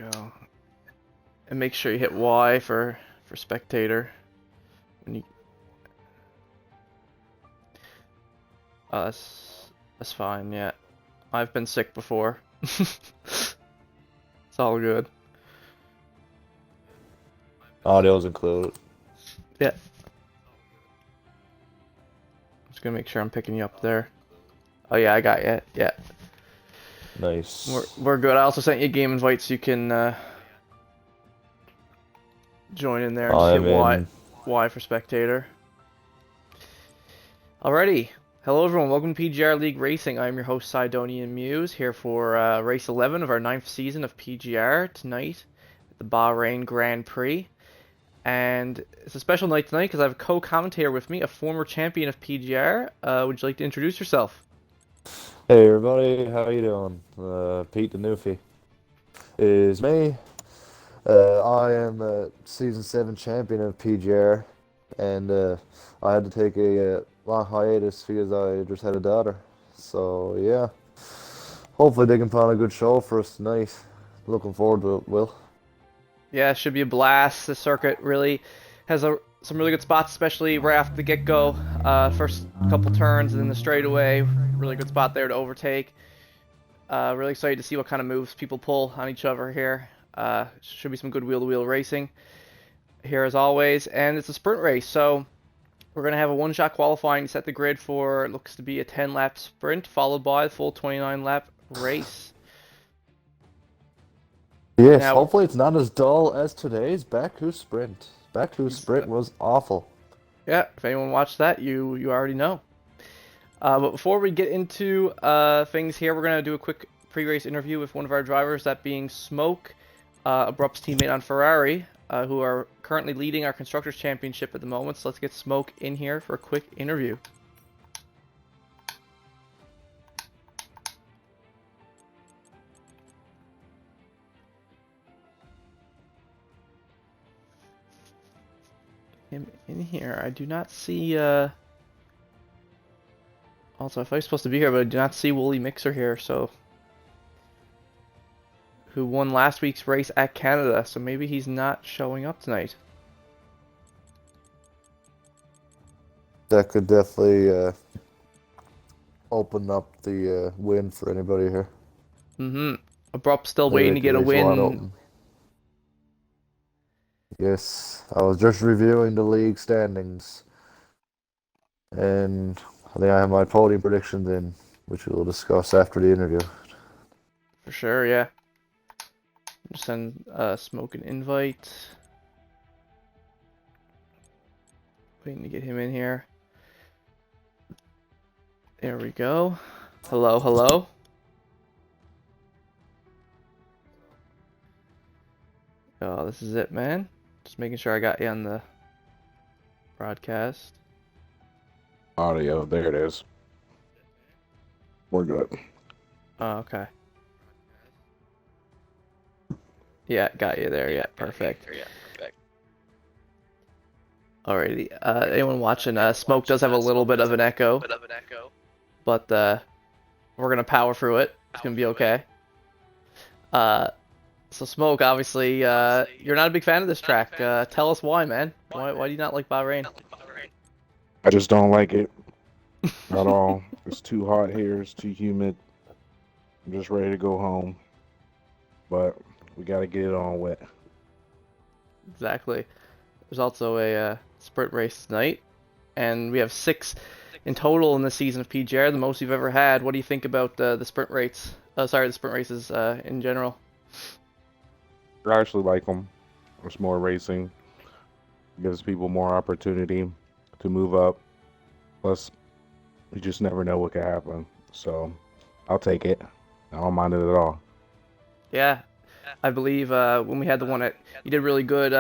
go. And make sure you hit Y for spectator. When you... that's fine, yeah. I've been sick before. It's all good. Audio's included. Yeah. Just gonna make sure I'm picking you up there. Oh yeah, I got you. Yeah. Nice. We're good. I also sent you a game invite so you can join in there and just hit I'm in. Y for spectator. Alrighty. Hello everyone, welcome to PGR League Racing. I'm your host Sidonian Muse, here for race 11 of our 9th season of PGR tonight at the Bahrain Grand Prix. And it's a special night tonight because I have a co-commentator with me, a former champion of PGR. Would you like to introduce yourself? Hey everybody, how you doing? Pete the Newfie is me. I am a Season 7 champion of PGR, and I had to take a long hiatus because I just had a daughter. So yeah, hopefully they can put on a good show for us tonight. Looking forward to it, Will. Yeah, it should be a blast. The circuit really has some really good spots, especially right after the get-go. First couple turns and then the straightaway. Really good spot there to overtake. Really excited to see what kind of moves people pull on each other here. Should be some good wheel-to-wheel racing here as always. And it's a sprint race, so we're going to have a one-shot qualifying to set the grid for, it looks to be a 10-lap sprint, followed by a full 29-lap race. Yes, Now, hopefully it's not as dull as today's Baku sprint. Baku sprint was awful. yeah, if anyone watched that, you already know. But before we get into things here, we're going to do a quick pre-race interview with one of our drivers, that being Smoke, Abrupt's teammate on Ferrari, who are currently leading our Constructors' Championship at the moment. So let's get Smoke in here for a quick interview. Him in here. I do not see... Also, if I was supposed to be here, but I do not see Wooly Mixer here, so... Who won last week's race at Canada, so maybe he's not showing up tonight. That could definitely open up the win for anybody here. Mm-hmm. Abrupt still The waiting to get a race wide win. open. Yes, I was just reviewing the league standings, and I think I have my podium predictions in, which we'll discuss after the interview. For sure, yeah. Send Smoke an invite. Waiting to get him in here. There we go. Hello, hello. Oh, this is it, man. Just making sure I got you on the broadcast. Audio, there it is. We're good. Oh, okay. Yeah, got you there. Yeah, perfect. Alrighty. Anyone watching? Smoke does have a little bit of an echo, but we're gonna power through it. It's gonna be okay. So Smoke, obviously, you're not a big fan of this track. Tell us why, man. Why do you not like Bahrain? I just don't like it at all. It's too hot here. It's too humid. I'm just ready to go home. But we got to get it on wet. Exactly. There's also a sprint race tonight, and we have 6 in total in this season of PGR, the most we've ever had. What do you think about the sprint rates? The sprint races in general. I actually like them. It's more racing. Gives people more opportunity to move up. Plus, you just never know what could happen. So, I'll take it. I don't mind it at all. Yeah, I believe when we had the one you did really good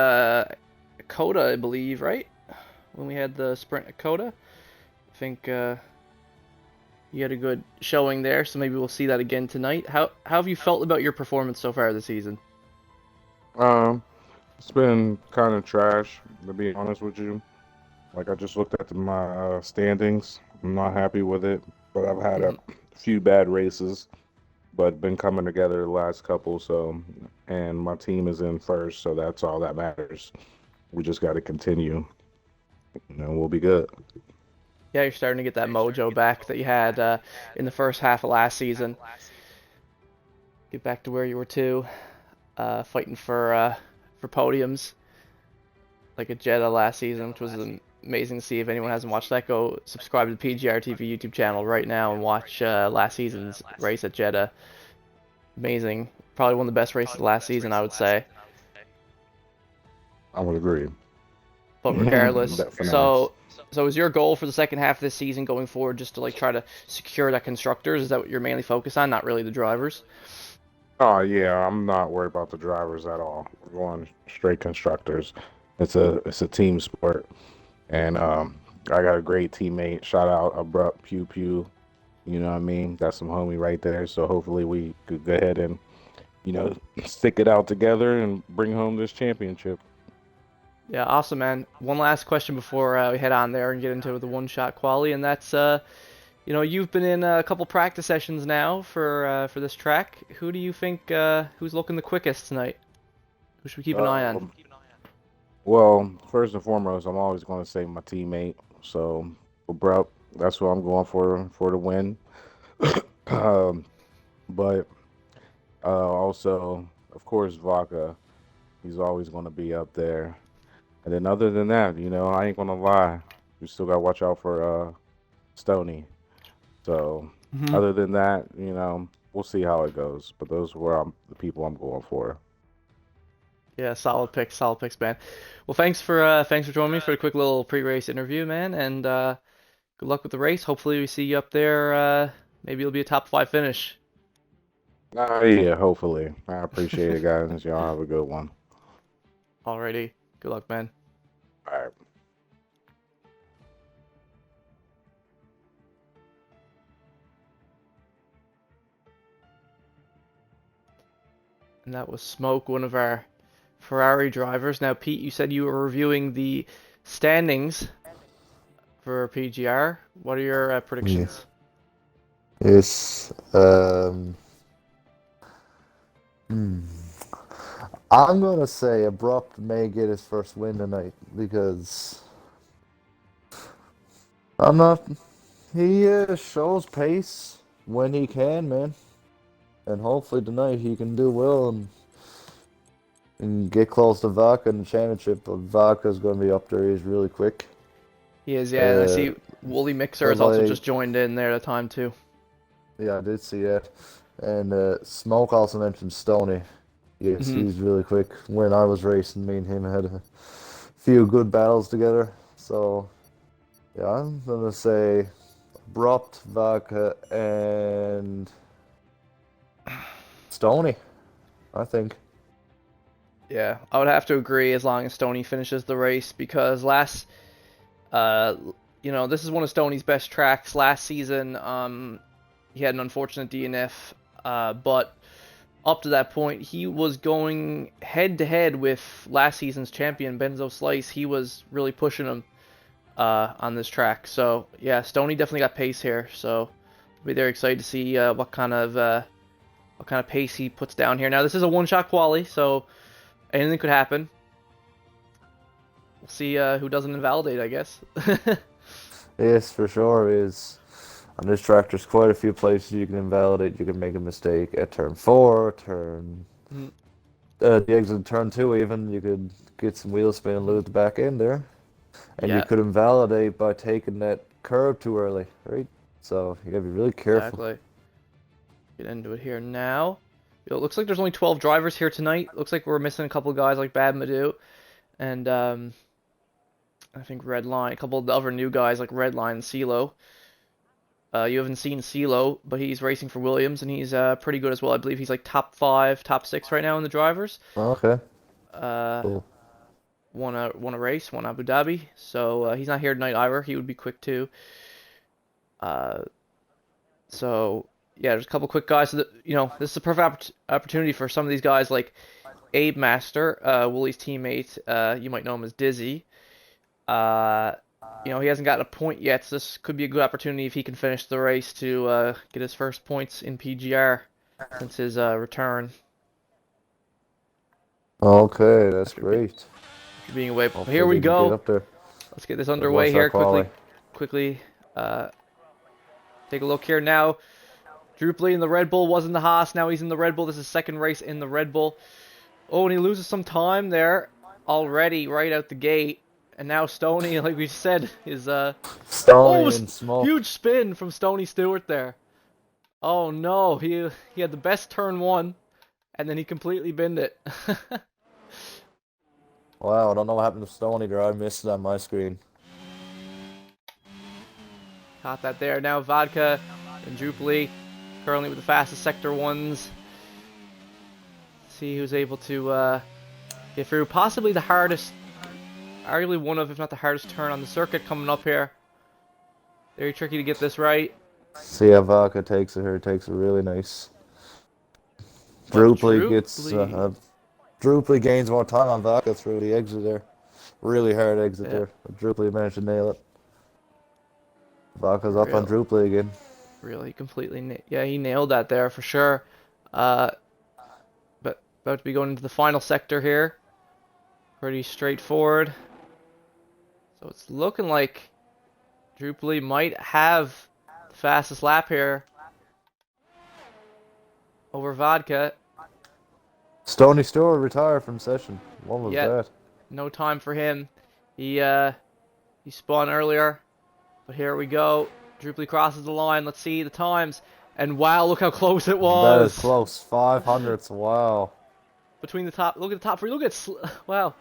Coda, I believe, right? When we had the sprint at Coda, I think you had a good showing there. So maybe we'll see that again tonight. How have you felt about your performance so far this season? It's been kind of trash, to be honest with you. Like, I just looked at my standings. I'm not happy with it, but I've had a few bad races. but been coming together the last couple. So, and my team is in first, so that's all that matters. We just got to continue, and we'll be good. Yeah, you're starting to get that mojo back that you had in the first half of last season. Get back to where you were too, fighting for podiums like at Jeddah last season, which was amazing to see. If anyone hasn't watched that, go subscribe to the PGR TV YouTube channel right now and watch last season's race at Jeddah. Amazing, probably one of the best races last season, I would say. I would agree. But regardless, That for now. so is your goal for the second half of this season going forward just to like try to secure that constructors? Is that what you're mainly focused on, not really the drivers? Oh yeah, I'm not worried about the drivers at all. We're going straight constructors. It's a team sport, and I got a great teammate. Shout out Abrupt Pew Pew. You know what I mean? That's some homie right there. So hopefully we could go ahead and stick it out together and bring home this championship. Yeah, awesome, man. One last question before we head on there and get into the one-shot quali, and that's you've been in a couple practice sessions now for this track. Who do you think who's looking the quickest tonight? Who should we keep an eye on? Um, well, first and foremost, I'm always going to say my teammate. So Abrupt, that's what I'm going for the win. um, but also, of course, Vaca. He's always going to be up there. And then other than that, I ain't gonna lie. We still gotta watch out for Stony. So Hmm. other than that, we'll see how it goes. But those were the people I'm going for. Yeah, solid picks, man. Well, thanks for joining me for a quick little pre-race interview, man, and good luck with the race. Hopefully, we see you up there. Maybe it'll be a top five finish. Yeah, hopefully. I appreciate it, guys. Y'all have a good one. Alrighty, good luck, man. All right. And that was Smoke, one of our Ferrari drivers. Now, Pete, you said you were reviewing the standings for PGR. What are your Yeah. predictions? Yes. Hmm. I'm gonna say Abrupt may get his first win tonight because I'm not. He shows pace when he can, man, and hopefully tonight he can do well and get close to Vaca in the championship. But Vaca's gonna be up there. He's really quick. He is, yeah, and I Uh, see Wooly Mixer but has also like, just joined in there at the time too. yeah, I did see that. And Smoke also mentioned Stoney. Yes, Hmm. he's really quick. When I was racing, me and him had a few good battles together. So, yeah, I'm gonna say Abrupt, Vaca, and Stoney, I think. Yeah, I would have to agree as long as Stoney finishes the race because uh, this is one of Stoney's best tracks. Last season, he had an unfortunate DNF, but up to that point, he was going head to head with last season's champion Benzo Slice. He was really pushing him on this track. So yeah, Stoney definitely got pace here. So I'll be very excited to see what kind of pace he puts down here. Now this is a one-shot quali, so anything could happen. We'll see who doesn't invalidate, I guess. Yes, for sure is. On this track, there's quite a few places you can invalidate. You can make a mistake at turn 4, turn Mhm. the exit of turn 2 even. You could get some wheel spin and lose the back end there. And you Yeah, could invalidate by taking that curve too early, right? So you gotta be really careful. exactly. Get into it here now. It looks like there's only 12 drivers here tonight. Looks like we're missing a couple guys like Bad Madu and I think Redline, a couple of the other new guys like Redline and CeeLo. You haven't seen CeeLo, but he's racing for Williams and he's pretty good as well. I believe he's like top 5, top 6 right now in the drivers. Okay, Uh, cool. won a race, won Abu Dhabi. So he's not here tonight either. He would be quick too. Uh, so yeah, there's a couple quick guys. So that, this is a perfect opportunity for some of these guys like Abe Master, Wooly's teammate. You might know him as Dizzy. Uh, he hasn't gotten a point yet, so this could be a good opportunity if he can finish the race to get his first points in PGR. since his return Okay, that's after be great. after being away. But here Hopefully we they can get go. up there. Let's get this There's underway one-shot here quality. quickly. Uh, take a look here now. Drupally in the Red Bull was in the Haas. Now he's in the Red Bull. This is second race in the Red Bull. Oh, and he loses some time there already right out the gate. And now Stoney, like we said, is Stony and Smoke. huge spin from Stoney Stewart there. Oh no, he had the best turn one, and then he completely binned it. Wow, I don't know what happened to Stony there. I missed it on my screen. Caught that there. Now Vodka and Drupally currently with the fastest sector ones. See who's able to get through. Possibly the hardest, arguably one of, if not the hardest turn on the circuit coming up here. Very tricky to get this right. See how Vodka takes it here. Takes it really nice. But Drupally gets Drupally, Drupally gains more time on Vodka through the exit there. Really hard exit yeah, there. Drupally managed to nail it. Vodka's up on real, Drupally again. really completely, yeah, he nailed that there for sure. Uh, but about to be going into the final sector here. Pretty straightforward. So it's looking like Drupally might have the fastest lap here over Vodka. Stony Stewart retired from session. What was Yet that? no time for him. He spun earlier, but here we go. Drupally crosses the line. Let's see the times. And wow, look how close it That is was. close. 500ths. Wow. Between the top, look at the top three. Look at wow,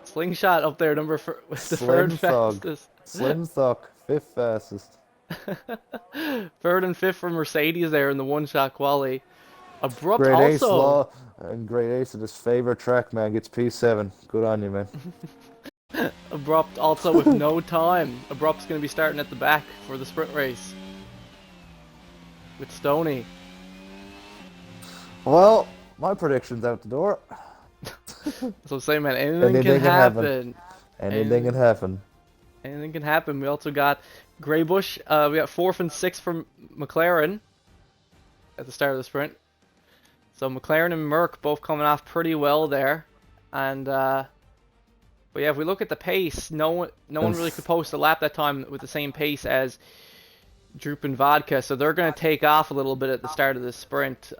Slingshot up there, with the third Slim Thug. fastest. Slim Thug. Fifth fastest. Third and fifth for Mercedes there in the one-shot quali. Abrupt Grade Ace also. Law and Grade Ace in his favorite track, man. Gets P7. Good on you, man. Abrupt also with no time. Abrupt's going to be starting at the back for the sprint race with Stoney. Well, my prediction's out the door. So say, man, anything can happen. Anything can happen. Anything can happen. We also got Greybush. We got fourth and sixth from McLaren at the start of the sprint. So McLaren and Merck both coming off pretty well there. And but yeah, if we look at the pace, no one really could post a lap that time with the same pace as Droop and Vodka. So they're going to take off a little bit at the start of the sprint.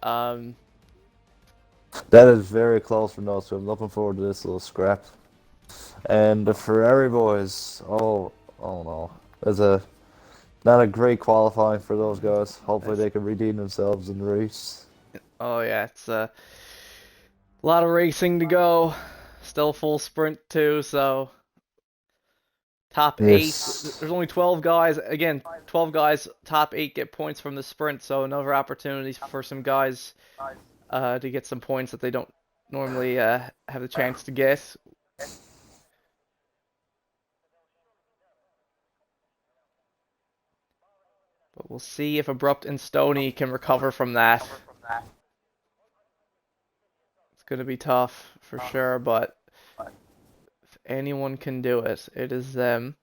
That is very close for those two. I'm looking forward to this little scrap. And the Ferrari boys, oh no. There's not a great qualifying for those guys. Hopefully they can redeem themselves in the race. Oh yeah, it's a lot of racing to go. Still full sprint too, so top Yes. 8. There's only 12 guys. Again, 12 guys, top 8 get points from the sprint, so another opportunity for some guys to get some points that they don't normally have the chance to get. But we'll see if Abrupt and Stoney can recover from that. It's going to be tough for sure, but if anyone can do it, it is them.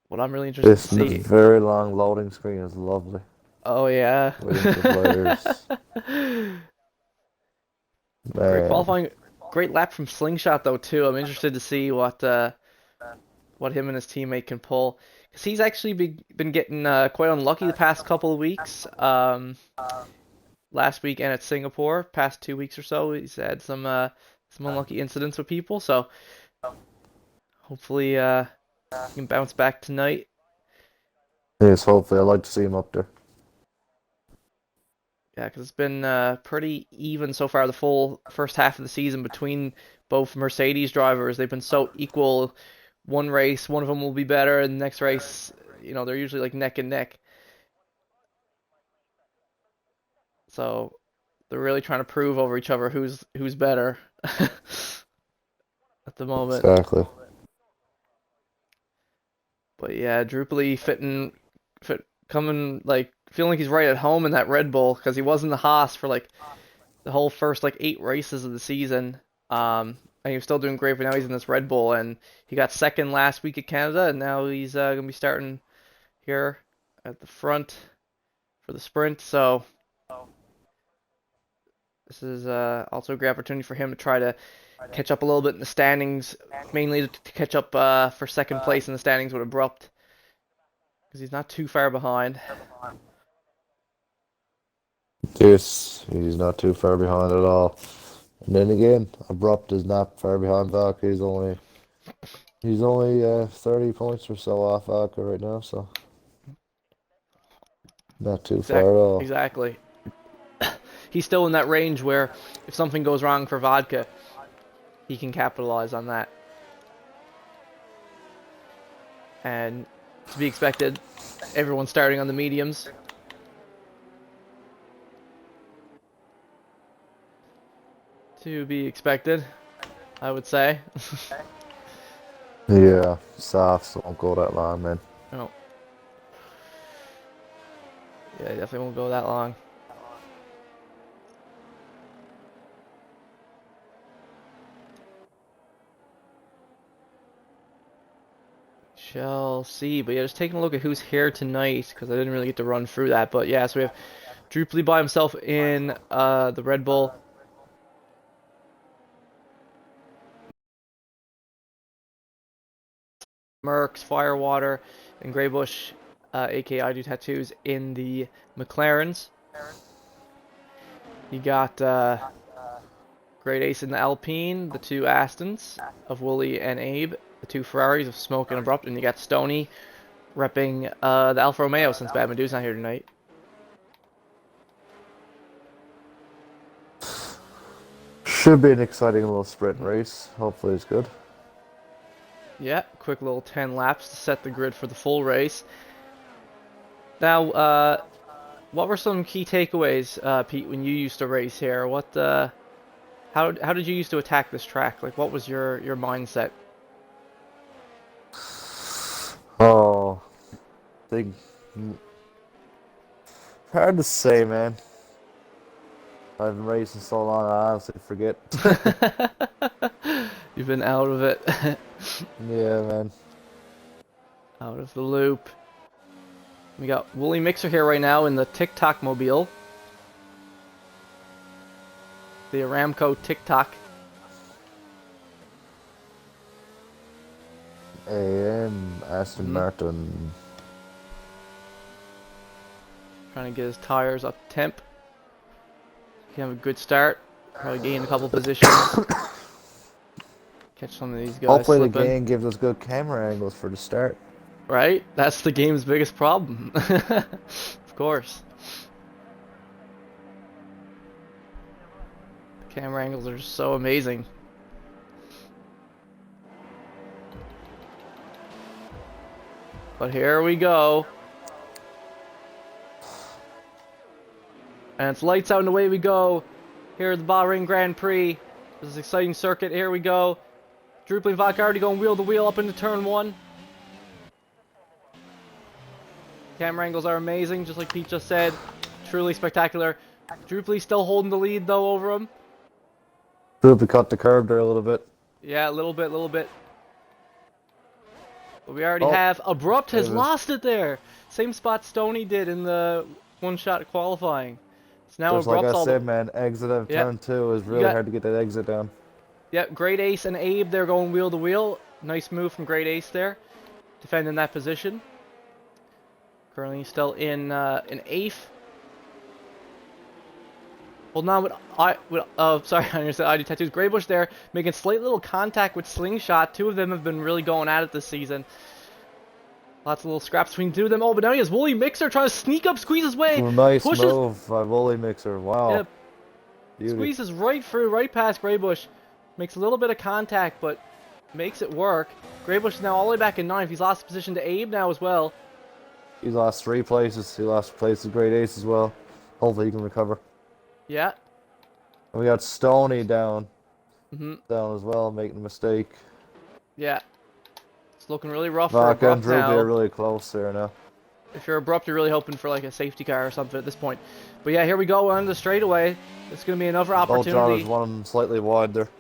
What I'm really interested This to see. very long loading screen is lovely. Oh yeah. Waiting for players. Great Man. qualifying, great lap from Slingshot though too. I'm interested to see what him and his teammate can pull, because he's actually been getting quite unlucky the past couple of weeks. Last weekend at Singapore, past 2 weeks or so, he's had some unlucky incidents with people. So hopefully he can bounce back tonight. Yes, hopefully. I'd like to see him up there. Yeah, because it's been pretty even so far the full first half of the season between both Mercedes drivers. They've been so equal. One race, one of them will be better, and the next race, they're usually like neck and neck. So they're really trying to prove over each other who's better at the moment. Exactly. But yeah, Drupally coming like feeling like he's right at home in that Red Bull, because he was in the Haas for like the whole first like 8 races of the season. And he was still doing great, but now he's in this Red Bull, and he got second last week at Canada, and now he's gonna be starting here at the front for the sprint. So this is also a great opportunity for him to try to catch up a little bit in the standings, mainly to catch up for second place in the standings with Abrupt, because he's not too far behind. Yes, he's not too far behind at all. And then again, Abrupt is not far behind Valka. He's only 30 points or so off Valka right now, so not too far at all. Exactly. He's still in that range where if something goes wrong for Vodka, he can capitalize on that. And to be expected, everyone's starting on the mediums. To be expected, I would say. Yeah, softs won't go that long, man. No. Yeah, definitely won't go that long. Shall see, but yeah, just taking a look at who's here tonight, because I didn't really get to run through that. But yeah, so we have Drupally by himself in the Red Bull. Merckx, Firewater, and Greybush, aka I Do Tattoos, in the McLarens. You got Great Ace in the Alpine, the two Astons of Wooly and Abe, the two Ferraris of Smoke and Abrupt, and you got Stony repping the Alfa Romeo since Bad Medu's not here tonight. Should be an exciting little sprint race. Hopefully it's good. Yeah, quick little 10 laps to set the grid for the full race. Now, what were some key takeaways, Pete, when you used to race here? How did you used to attack this track? Like, what was your mindset? Oh, big. Hard to say, man. I've been racing so long, I honestly forget. You've been out of it. Yeah, man. Out of the loop. We got Wooly Mixer here right now in the TikTok mobile. The Aramco TikTok. AM Aston Martin. Trying to get his tires up temp. He can have a good start. Probably gain a couple positions. Catch some of these guys. Hopefully the slipping. game gives us good camera angles for the start. Right? That's the game's biggest problem. Of course. The camera angles are just so amazing. But here we go. And it's lights out and away we go. Here at the Bahrain Grand Prix. This is an exciting circuit. Here we go. Drupally and Vodka already going wheel to wheel up into turn one. Camera angles are amazing, just like Pete just said. Truly spectacular. Drupally still holding the lead though over him. Drupally cut the curb there a little bit. Yeah, a little bit. But we already have Abrupt has lost it there. Same spot Stony did in the one-shot qualifying. So now Just like Abrupt's I said, man, exit of turn two is really hard to get that exit down. Yep, Great Ace and Abe, they're going wheel to wheel. Nice move from Great Ace there, defending that position. Currently still in 8th. Well, now sorry, I understand. I Do Tattoos. Greybush there, making slight little contact with Slingshot. Two of them have been really going at it this season. Lots of little scraps between two of them. Oh, but now he has Wooly Mixer trying to sneak up, squeeze his way. Nice move by Wooly Mixer. Wow. Yep. Squeezes right through, right past Greybush. Makes a little bit of contact, but makes it work. Greybush is now all the way back in 9th. He's lost position to Abe now as well. He lost 3 places. He lost place to Great Ace as well. Hopefully he can recover. Yeah. And we got Stony down. Down as well, making a mistake. Yeah. It's looking really rough for Vodka Abrupt and Drupally now. are really close there now. If you're Abrupt, you're really hoping for like a safety car or something at this point. But yeah, here we go on the straightaway. It's going to be another opportunity. Both drivers one slightly wide there.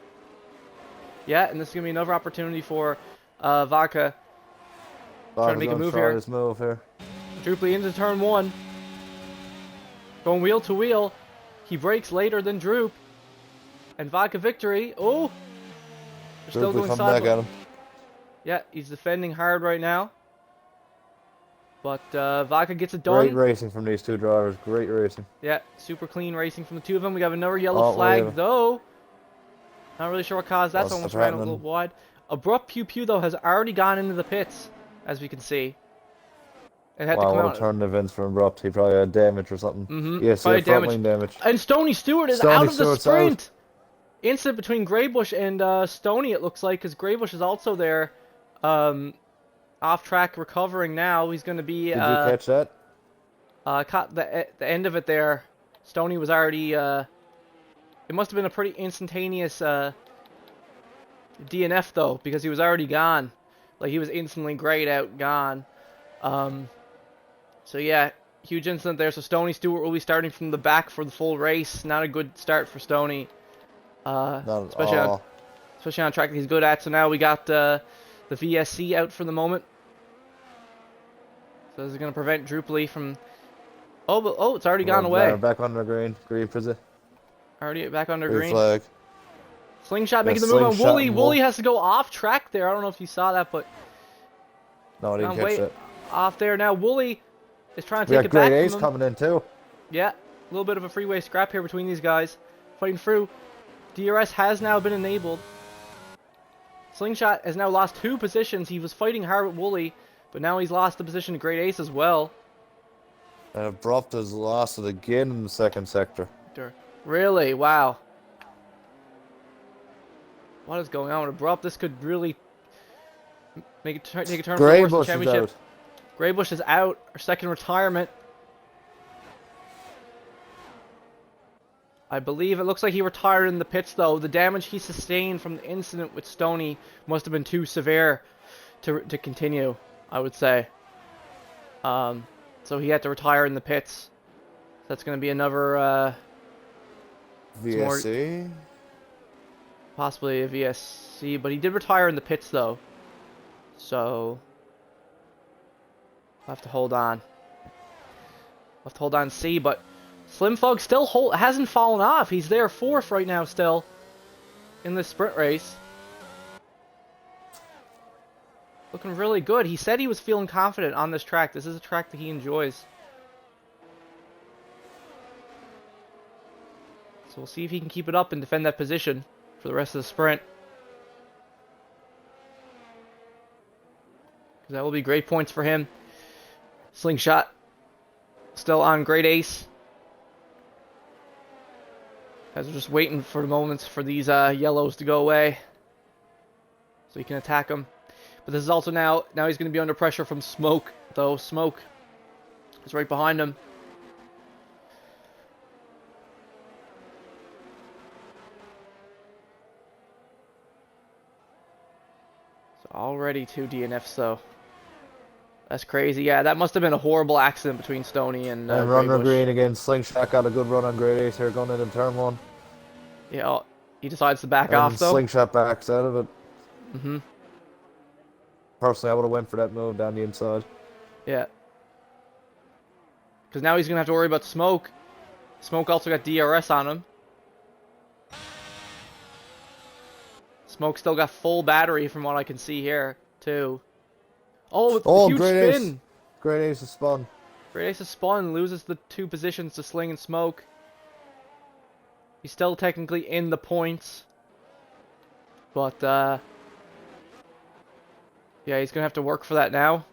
Yeah, and this is going to be another opportunity for Vodka. Trying to make a move here. His move here. Drupally into turn 1. Going wheel to wheel. He breaks later than Droop. And Vodka Victory. Oh! They're still going Come back sideways. at him. Yeah, he's defending hard right now. But Vodka gets it done. Great racing from these two drivers. Great racing. Yeah, super clean racing from the two of them. We have another yellow flag, though. Not really sure what caused that. Almost ran a little wide. Abrupt Pew Pew, though, has already gone into the pits, as we can see. It had to come what out. a turn of events for Abrupt. He probably had damage or something. Mm-hmm. Yes, he had front wing damage. And Stony Stewart is out of the sprint. Incident between Greybush and Stony, it looks like, because Greybush is also there. Off track recovering now. He's going to be... Did you catch that? Caught the end of it there. Stony was already... it must have been a pretty instantaneous DNF, though, because he was already gone. Like, he was instantly grayed out, gone. So, yeah, huge incident there. So, Stony Stewart will be starting from the back for the full race. Not a good start for Stony. Especially on a track that he's good at. So, now we got the VSC out for the moment. So this is going to prevent Drooply from... Oh, it's already gone away. Back under green. Green for the... Already back under green. Flag. Slingshot making the move on Wooly. Wooly has to go off track there. I don't know if you saw that, but... No, I didn't catch that. Off there. Now Wooly is trying to We take got it back Great Ace from him. coming in too. Yeah, a little bit of a freeway scrap here between these guys. Fighting through. DRS has now been enabled. Slingshot has now lost 2 positions. He was fighting hard with Wooly, but now he's lost the position to Great Ace as well. And Abrupt has lost it again in the second sector. Really? Wow. What is going on with Abrupt? This could really take a turn for the worse in the championship. Greybush is out. Our second retirement. I believe it looks like he retired in the pits, though. The damage he sustained from the incident with Stony must have been too severe to continue, I would say. So he had to retire in the pits. That's going to be another... VSC? Possibly a VSC, but he did retire in the pits, though. So... I'll have to hold on. I'll have to hold on and see, but... Slim Fog still hasn't fallen off. He's there 4th right now still in this sprint race. Looking really good. He said he was feeling confident on this track. This is a track that he enjoys. So we'll see if he can keep it up and defend that position for the rest of the sprint. Because that will be great points for him. Slingshot still on Great Ace. Guys are just waiting for the moments for these yellows to go away, so he can attack them. But this is also now he's going to be under pressure from Smoke, though. Smoke is right behind him. So already 2 DNFs, though. That's crazy. Yeah, that must have been a horrible accident between Stony and runner green again. Slingshot got a good run on Great Ace here going into turn 1. Yeah, he decides to back off, though. Slingshot backs out of it. Mm-hmm. Personally, I would have went for that move down the inside. Yeah. Because now he's going to have to worry about Smoke. Smoke also got DRS on him. Smoke still got full battery from what I can see here, too. Oh, with the huge Great spin! Ace. Great Ace is spun. Great Ace is spun, loses the 2 positions to Sling and Smoke. He's still technically in the points. But, yeah, he's going to have to work for that now.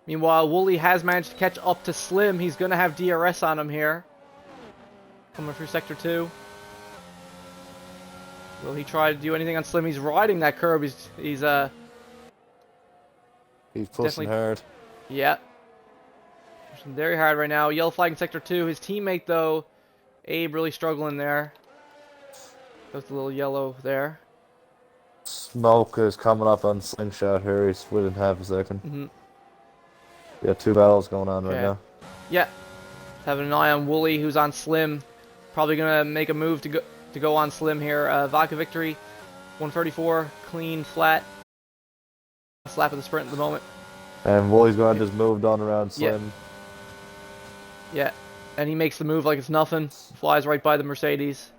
Meanwhile, Wooly has managed to catch up to Slim. He's going to have DRS on him here. Coming through Sector 2. Will he try to do anything on Slim? He's riding that curb. He's pushing hard. Yeah. Pushing very hard right now. Yellow flag in Sector 2. His teammate, though, Abe, really struggling there. Goes a little yellow there. Smoke is coming up on Slingshot here. He's within half a second. Mm-hmm. Yeah, 2 battles going on right now. Yeah. Having an eye on Wooly, who's on Slim. Probably going to make a move to go on Slim here. Vodka Victory, 134, clean, flat. Slap of the sprint at the moment. And Wooly's going to just moved on around Slim. Yeah, and he makes the move like it's nothing. Flies right by the Mercedes.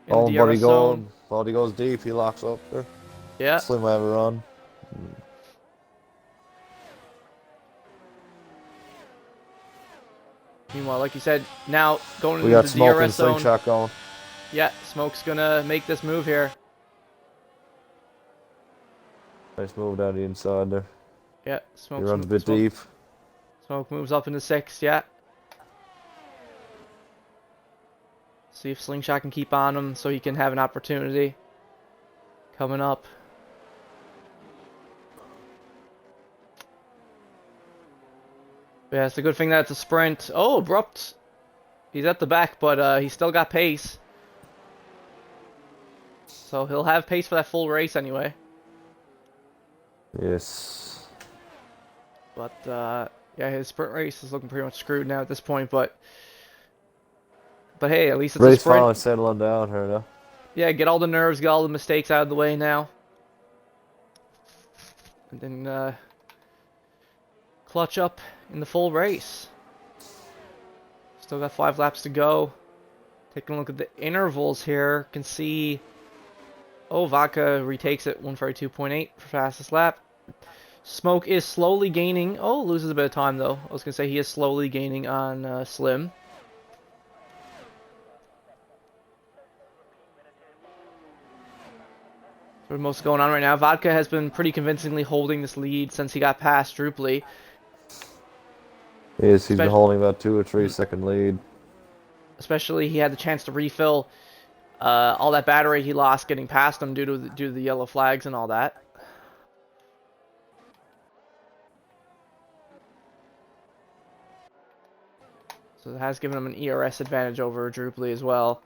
In the DRS zone. Body goes deep. He locks up there. Yeah. Slim will have a run. Meanwhile, like you said, now going We into got the Smoke and DRS zone. Slingshot going. Yeah, Smoke's gonna make this move here. Nice move down the inside there. Yeah, He runs a bit deep. Smoke moves up into 6th, yeah. See if Slingshot can keep on him so he can have an opportunity. Coming up. Yeah, it's a good thing that it's a sprint. Oh, abrupt. He's at the back, but he's still got pace. So he'll have pace for that full race anyway. Yes. But, yeah, his sprint race is looking pretty much screwed now at this point, but hey, at least it's a Race sprint. finally settling down here now. Yeah, get all the nerves, get all the mistakes out of the way now. And then, clutch up in the full race. Still got 5 laps to go. Taking a look at the intervals here, can see... Oh, Vodka retakes it, 142.8 for fastest lap. Smoke is slowly gaining. Oh, loses a bit of time though. I was going to say he is slowly gaining on Slim. What's most going on right now? Vodka has been pretty convincingly holding this lead since he got past Drupally. Yes, he's been holding about 2 or 3 second lead. Especially he had the chance to refill all that battery he lost getting past him due to the yellow flags and all that. So it has given him an ERS advantage over Drupally as well.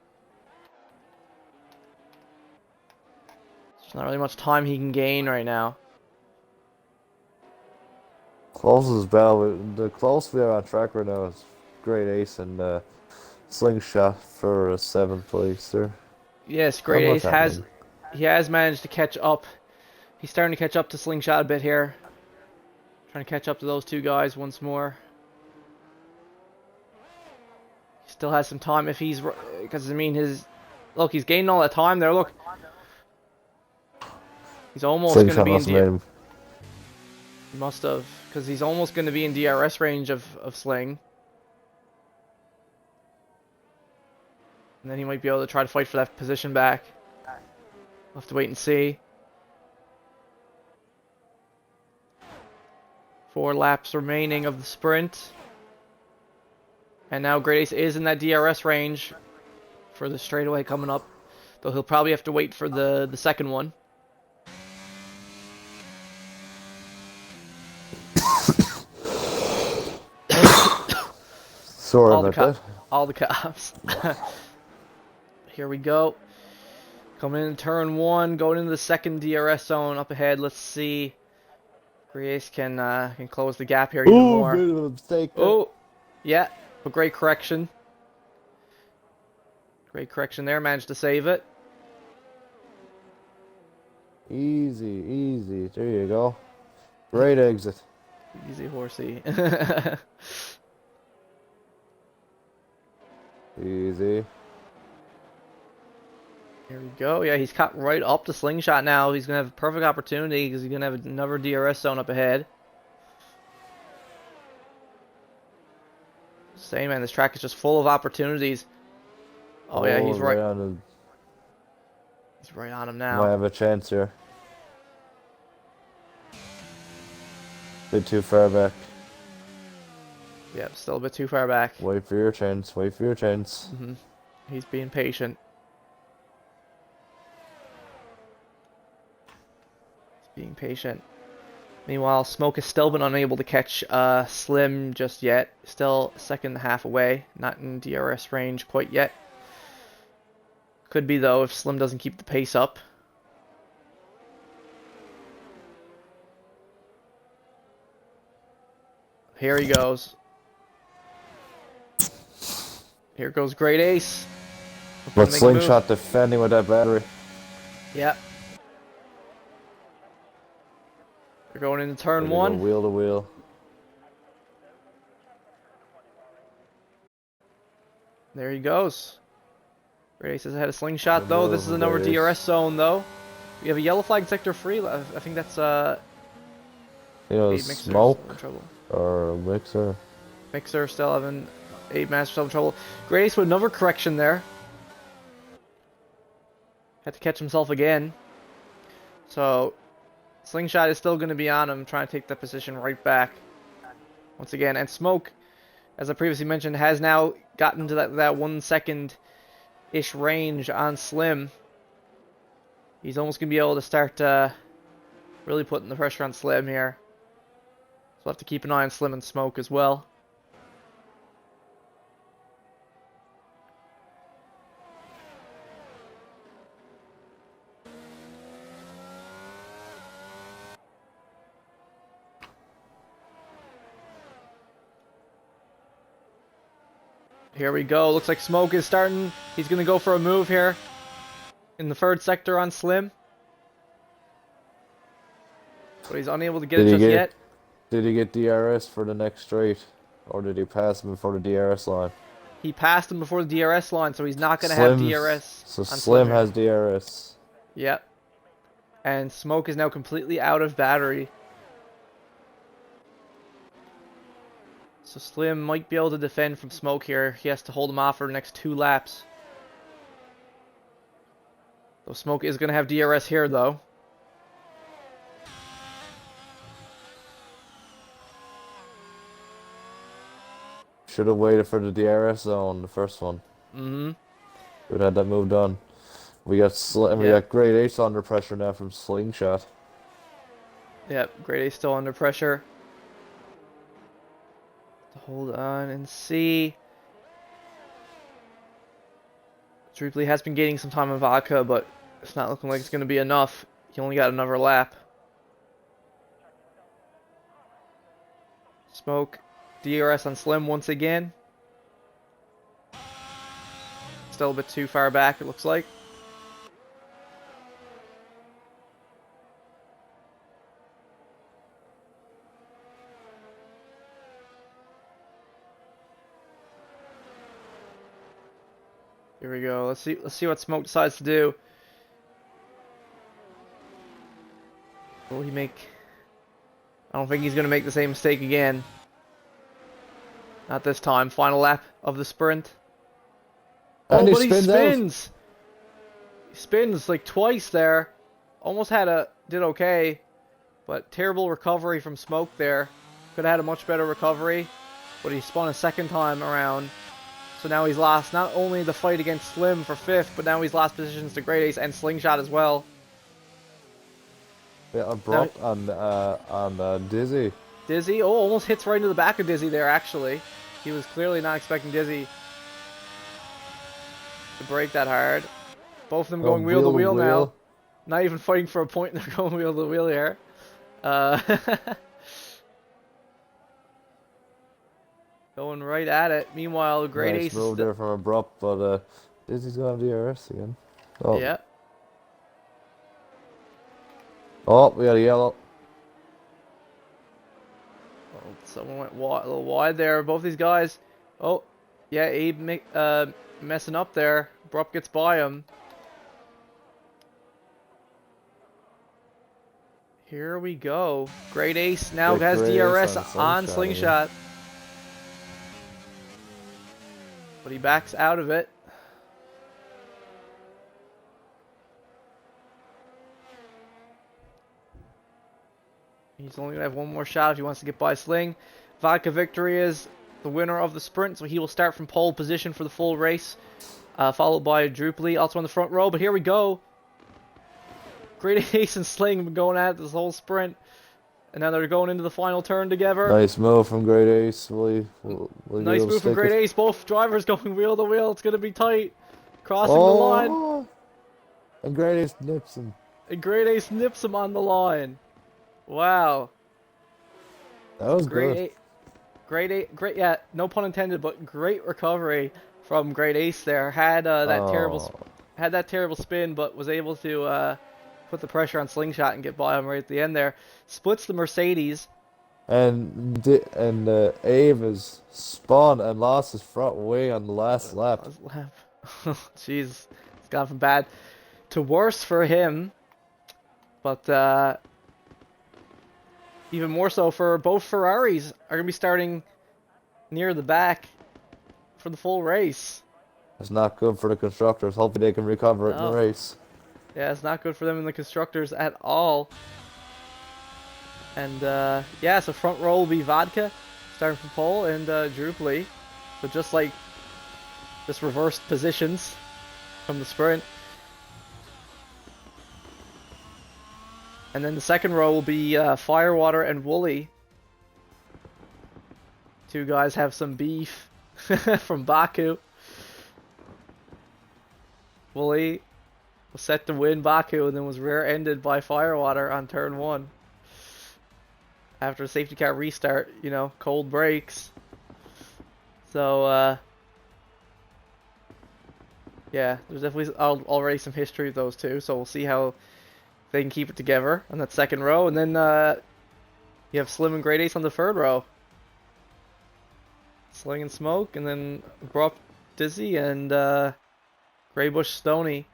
There's not really much time he can gain right now. Closest battle, the closest we are on track right now is Great Ace and Slingshot for 7th place there. Yes, Great Ace has managed to catch up. He's starting to catch up to Slingshot a bit here. Trying to catch up to those two guys once more. He still has some time if he's... Because, I mean, look, he's gaining all that time there, look. He's almost going to be in... He must have, because he's almost going to be in DRS range of Sling. And then he might be able to try to fight for that position back. We'll have to wait and see. 4 laps remaining of the sprint. And now Great Ace is in that DRS range for the straightaway coming up. Though he'll probably have to wait for the second one. Sorry about that. All the cops. Here we go. Coming in turn 1, going into the second DRS zone up ahead. Let's see. Great Ace can close the gap here even more. Bit of a mistake there. Oh, yeah, but great correction. Great correction there. Managed to save it. Easy, easy. There you go. Great exit. Easy horsey. Easy. Here we go. Yeah, he's cut right up to Slingshot now. He's going to have a perfect opportunity because he's going to have another DRS zone up ahead. Same, man. This track is just full of opportunities. Oh, yeah, he's right. He's right on him now. Might have a chance here. Bit too far back. Yep, still a bit too far back. Wait for your chance. Wait for your chance. He's being patient. Being patient. Meanwhile, Smoke has still been unable to catch Slim just yet. Still a second and a half away. Not in DRS range quite yet. Could be, though, if Slim doesn't keep the pace up. Here he goes. Here goes Great Ace. But Slingshot defending with that battery. Yep. We're going into turn 1. Wheel to wheel. There he goes. Great Ace has had a slingshot, Good though. move This is from another Great Ace. DRS zone, though. We have a yellow flag sector free. I think that's You know, Abe Mixer still smoke in trouble. or mixer. Mixer still having Abe Master still in trouble. Great Ace with another correction there. Had to catch himself again. So, Slingshot is still going to be on him, trying to take that position right back. Once again, and Smoke, as I previously mentioned, has now gotten to that 1 second-ish range on Slim. He's almost going to be able to start really putting the pressure on Slim here. So we'll have to keep an eye on Slim and Smoke as well. Here we go. Looks like Smoke is starting. He's going to go for a move here in the third sector on Slim. But he's unable to get it just yet. Did he get DRS for the next straight? Or did he pass him before the DRS line? He passed him before the DRS line, so he's not going to have DRS. So on Slim here. has DRS. Yep. And Smoke is now completely out of battery. So Slim might be able to defend from Smoke here. He has to hold him off for the next 2 laps. So Smoke is going to have DRS here, though. Should have waited for the DRS zone, the first one. Mm-hmm. We'd had that move done. We got we got Great Ace under pressure now from Slingshot. Yep, Great Ace still under pressure. Hold on and see. Drupely has been gaining some time on vodka, but it's not looking like it's going to be enough. He only got another lap. Smoke, DRS on Slim once again. Still a bit too far back, it looks like. Here we go. Let's see what Smoke decides to do. Will he make... I don't think he's going to make the same mistake again. Not this time. Final lap of the sprint. And oh, but he spins out. spins! He spins like twice there. Almost did okay. But terrible recovery from Smoke there. Could have had a much better recovery. But he spun a second time around. So now he's lost not only the fight against Slim for 5th, but now he's lost positions to Great Ace and Slingshot as well. Yeah, abrupt on Dizzy. Dizzy, oh, almost hits right into the back of Dizzy there, actually. He was clearly not expecting Dizzy to break that hard. Both of them going wheel to wheel now. Not even fighting for a point, they're going wheel to wheel here. Going right at it. Meanwhile, Great Ace. Nice move there from abrupt, but Dizzy's gonna have DRS again. Oh. Yeah. Oh, we got a yellow. Oh, someone went a little wide there. Both these guys. Oh, yeah, Abe messing up there. Abrupt gets by him. Here we go. Great Ace now has DRS on Slingshot. But he backs out of it. He's only going to have one more shot if he wants to get by Sling. Vodka Victory is the winner of the sprint, so he will start from pole position for the full race. Followed by Drupely, also on the front row. But here we go. Great Ace and Sling have been going at it this whole sprint. And now they're going into the final turn together. Nice move from Great Ace. Nice move from Great Ace. Both drivers going wheel to wheel. It's going to be tight. Crossing the line. And Great Ace nips him. And Great Ace nips him on the line. Wow. That was good. Great, yeah, no pun intended, but great recovery from Great Ace there. Had that terrible spin, but was able to put the pressure on Slingshot and get by him right at the end there. Splits the Mercedes. Abe has spun and lost his front wing on the last lap. Last lap. Jeez, it's gone from bad to worse for him. But even more so for both Ferraris are going to be starting near the back for the full race. It's not good for the constructors. Hopefully they can recover it in the No. race. Yeah, it's not good for them in the constructors at all. And yeah, so front row will be Vodka starting from pole and Drupally. So just like just reversed positions from the sprint. And then the second row will be Firewater and Wooly. Two guys have some beef from Baku. Wooly was set to win Baku and then was rear-ended by Firewater on turn 1. After a safety car restart, you know, cold brakes. So, yeah, there's definitely already some history of those two, so we'll see how they can keep it together on that second row. And then you have Slim and Great Ace on the third row. Sling and Smoke, and then Abrupt Dizzy and Greybush Stony.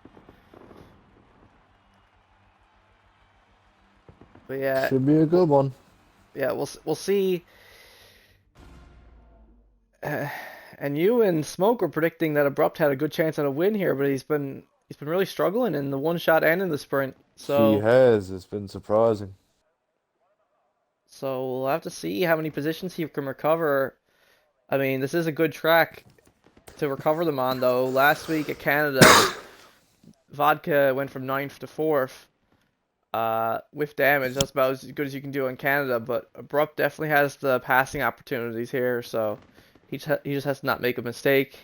But yeah, Should be a good one. yeah, we'll see. And you and Smoke were predicting that Abrupt had a good chance at a win here, but he's been really struggling in the one shot and in the sprint. He So has. It's been surprising. we'll have to see how many positions he can recover. I mean, this is a good track to recover them on, though. Last week at Canada, Vodka went from 9th to 4th. With damage, that's about as good as you can do in Canada, but Abrupt definitely has the passing opportunities here, so he just has to not make a mistake.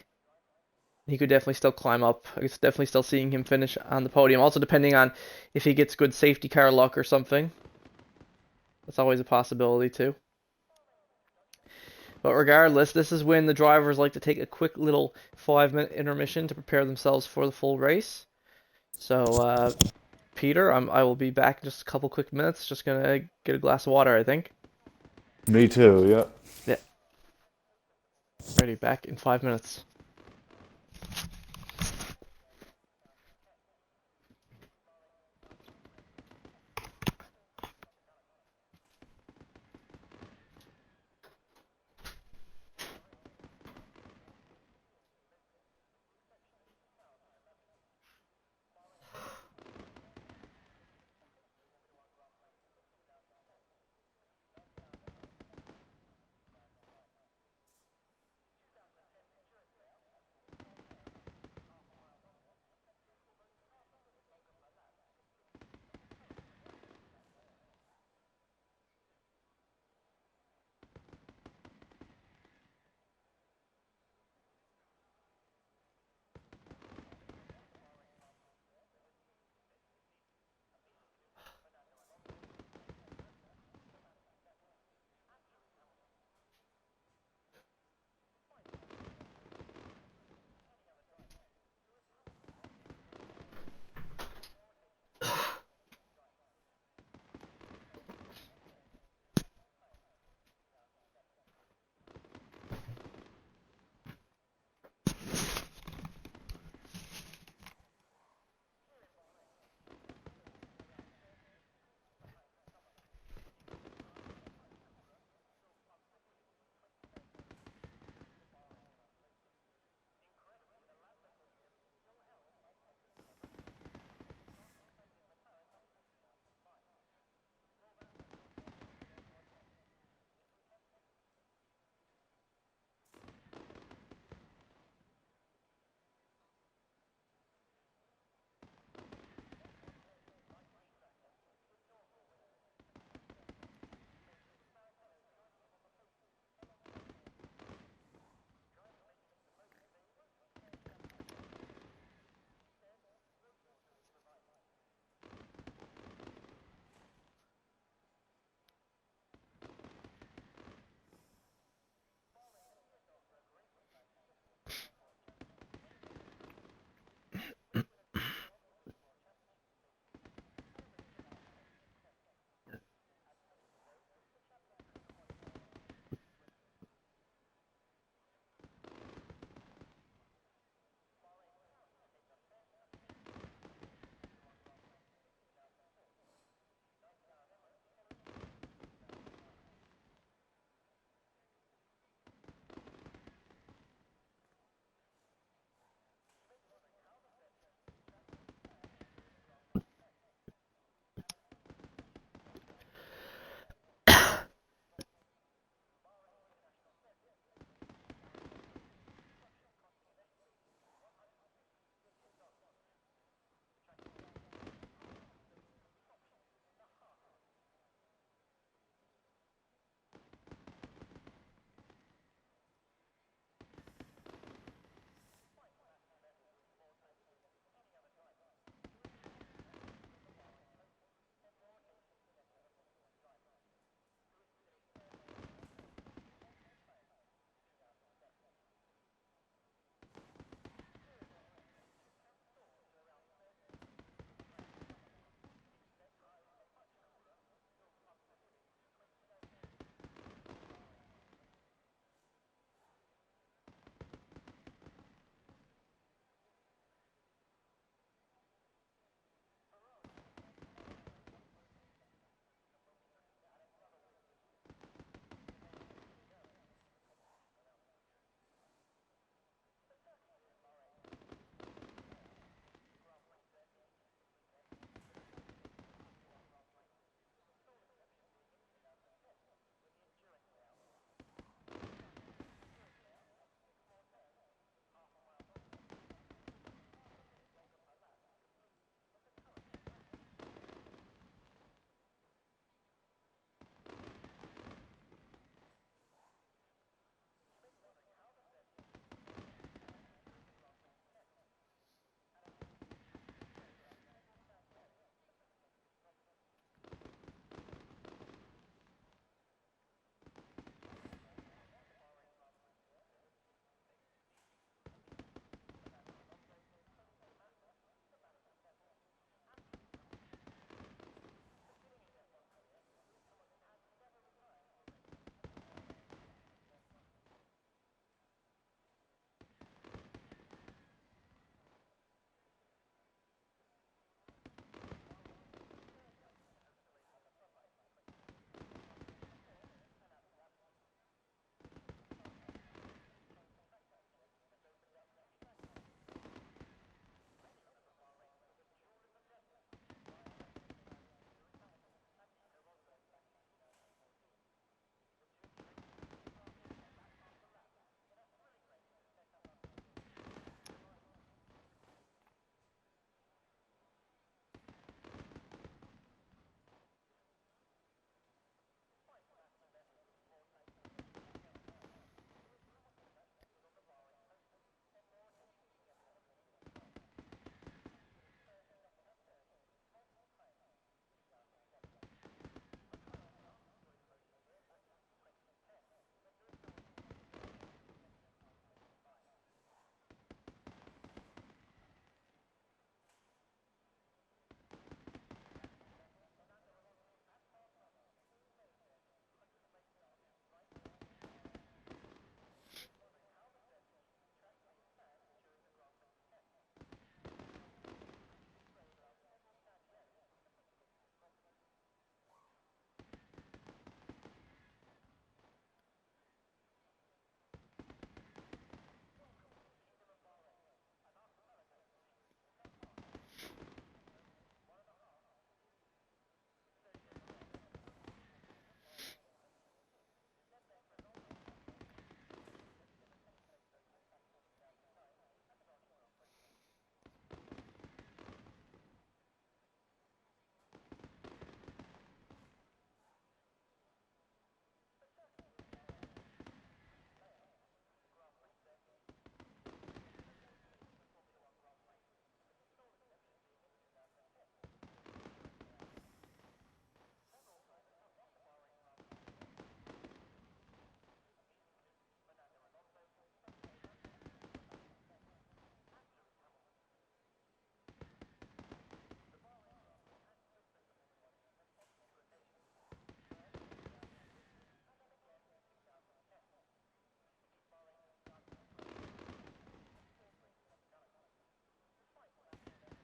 He could definitely still climb up. It's definitely still seeing him finish on the podium. Also, depending on if he gets good safety car luck or something. That's always a possibility, too. But regardless, this is when the drivers like to take a quick little 5-minute intermission to prepare themselves for the full race. So, Peter, I will be back in just a couple quick minutes. Just gonna get a glass of water, I think. Me too, yeah. Yeah. Ready, back in 5 minutes.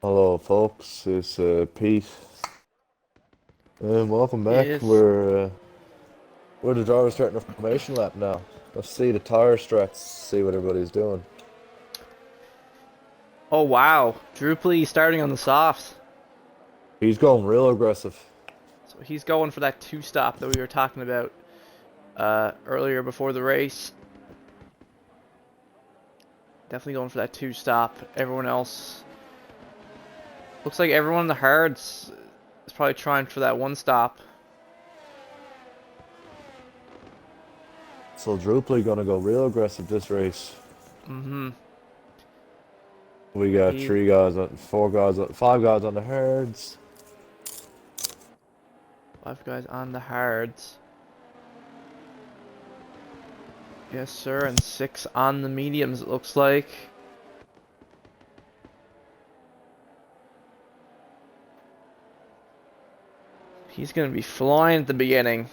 Hello, folks. It's Pete, and welcome back. Yes. We're the driver starting a formation lap now. Let's see the tire strats. See what everybody's doing. Oh wow, Druply starting on the softs. He's going real aggressive. So he's going for that two-stop that we were talking about earlier before the race. Definitely going for that two-stop. Everyone else looks like everyone in the hards is probably trying for that one stop. So Druply gonna go real aggressive this race. Mm-hmm. We got five guys on the hards. 5 guys on the hards. Yes, sir, and 6 on the mediums, it looks like. He's going to be flying at the beginning.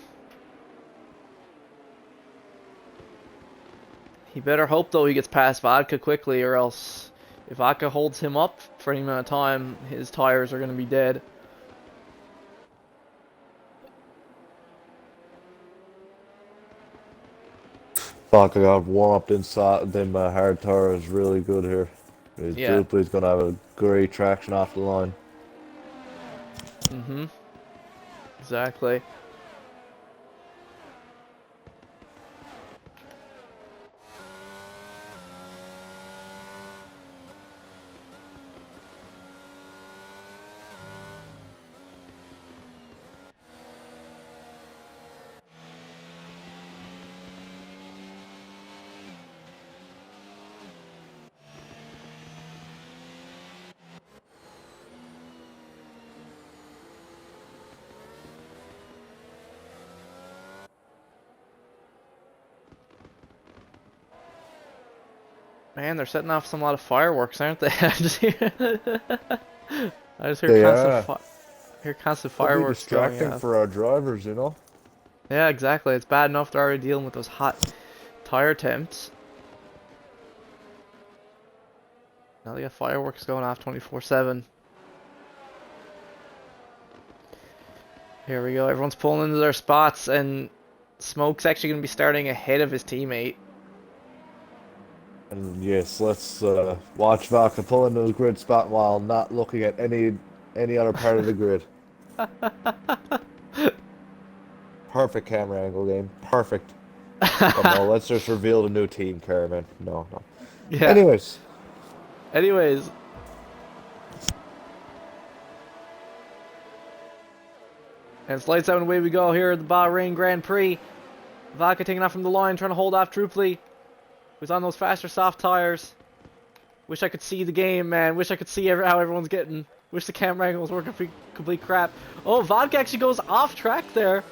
He better hope, though, he gets past Vodka quickly, or else if Vodka holds him up for any amount of time, his tires are going to be dead. Vodka got warm up inside. Then my hard tire is really good here. Yeah. Druply's gonna have a great traction off the line. Mm-hmm. Exactly. Man, they're setting off some lot of fireworks, aren't they? I just hear They constant Could be fireworks going distracting off. for our drivers, you know. Yeah, exactly. It's bad enough they're already dealing with those hot tire temps. Now they got fireworks going off 24/7. Here we go. Everyone's pulling into their spots, and Smoke's actually going to be starting ahead of his teammate. And yes, let's watch Vodka pull into the grid spot while not looking at any other part of the grid. Perfect camera angle game. Perfect. But no, let's just reveal the new team, Caravan. No. Yeah. Anyways. And it's lights out and away we go here at the Bahrain Grand Prix. Vodka taking off from the line, trying to hold off Druply, who's on those faster soft tires. Wish I could see the game, man. Wish I could see how everyone's getting. Wish the camera angle was working for complete crap. Oh, Vodka actually goes off track there.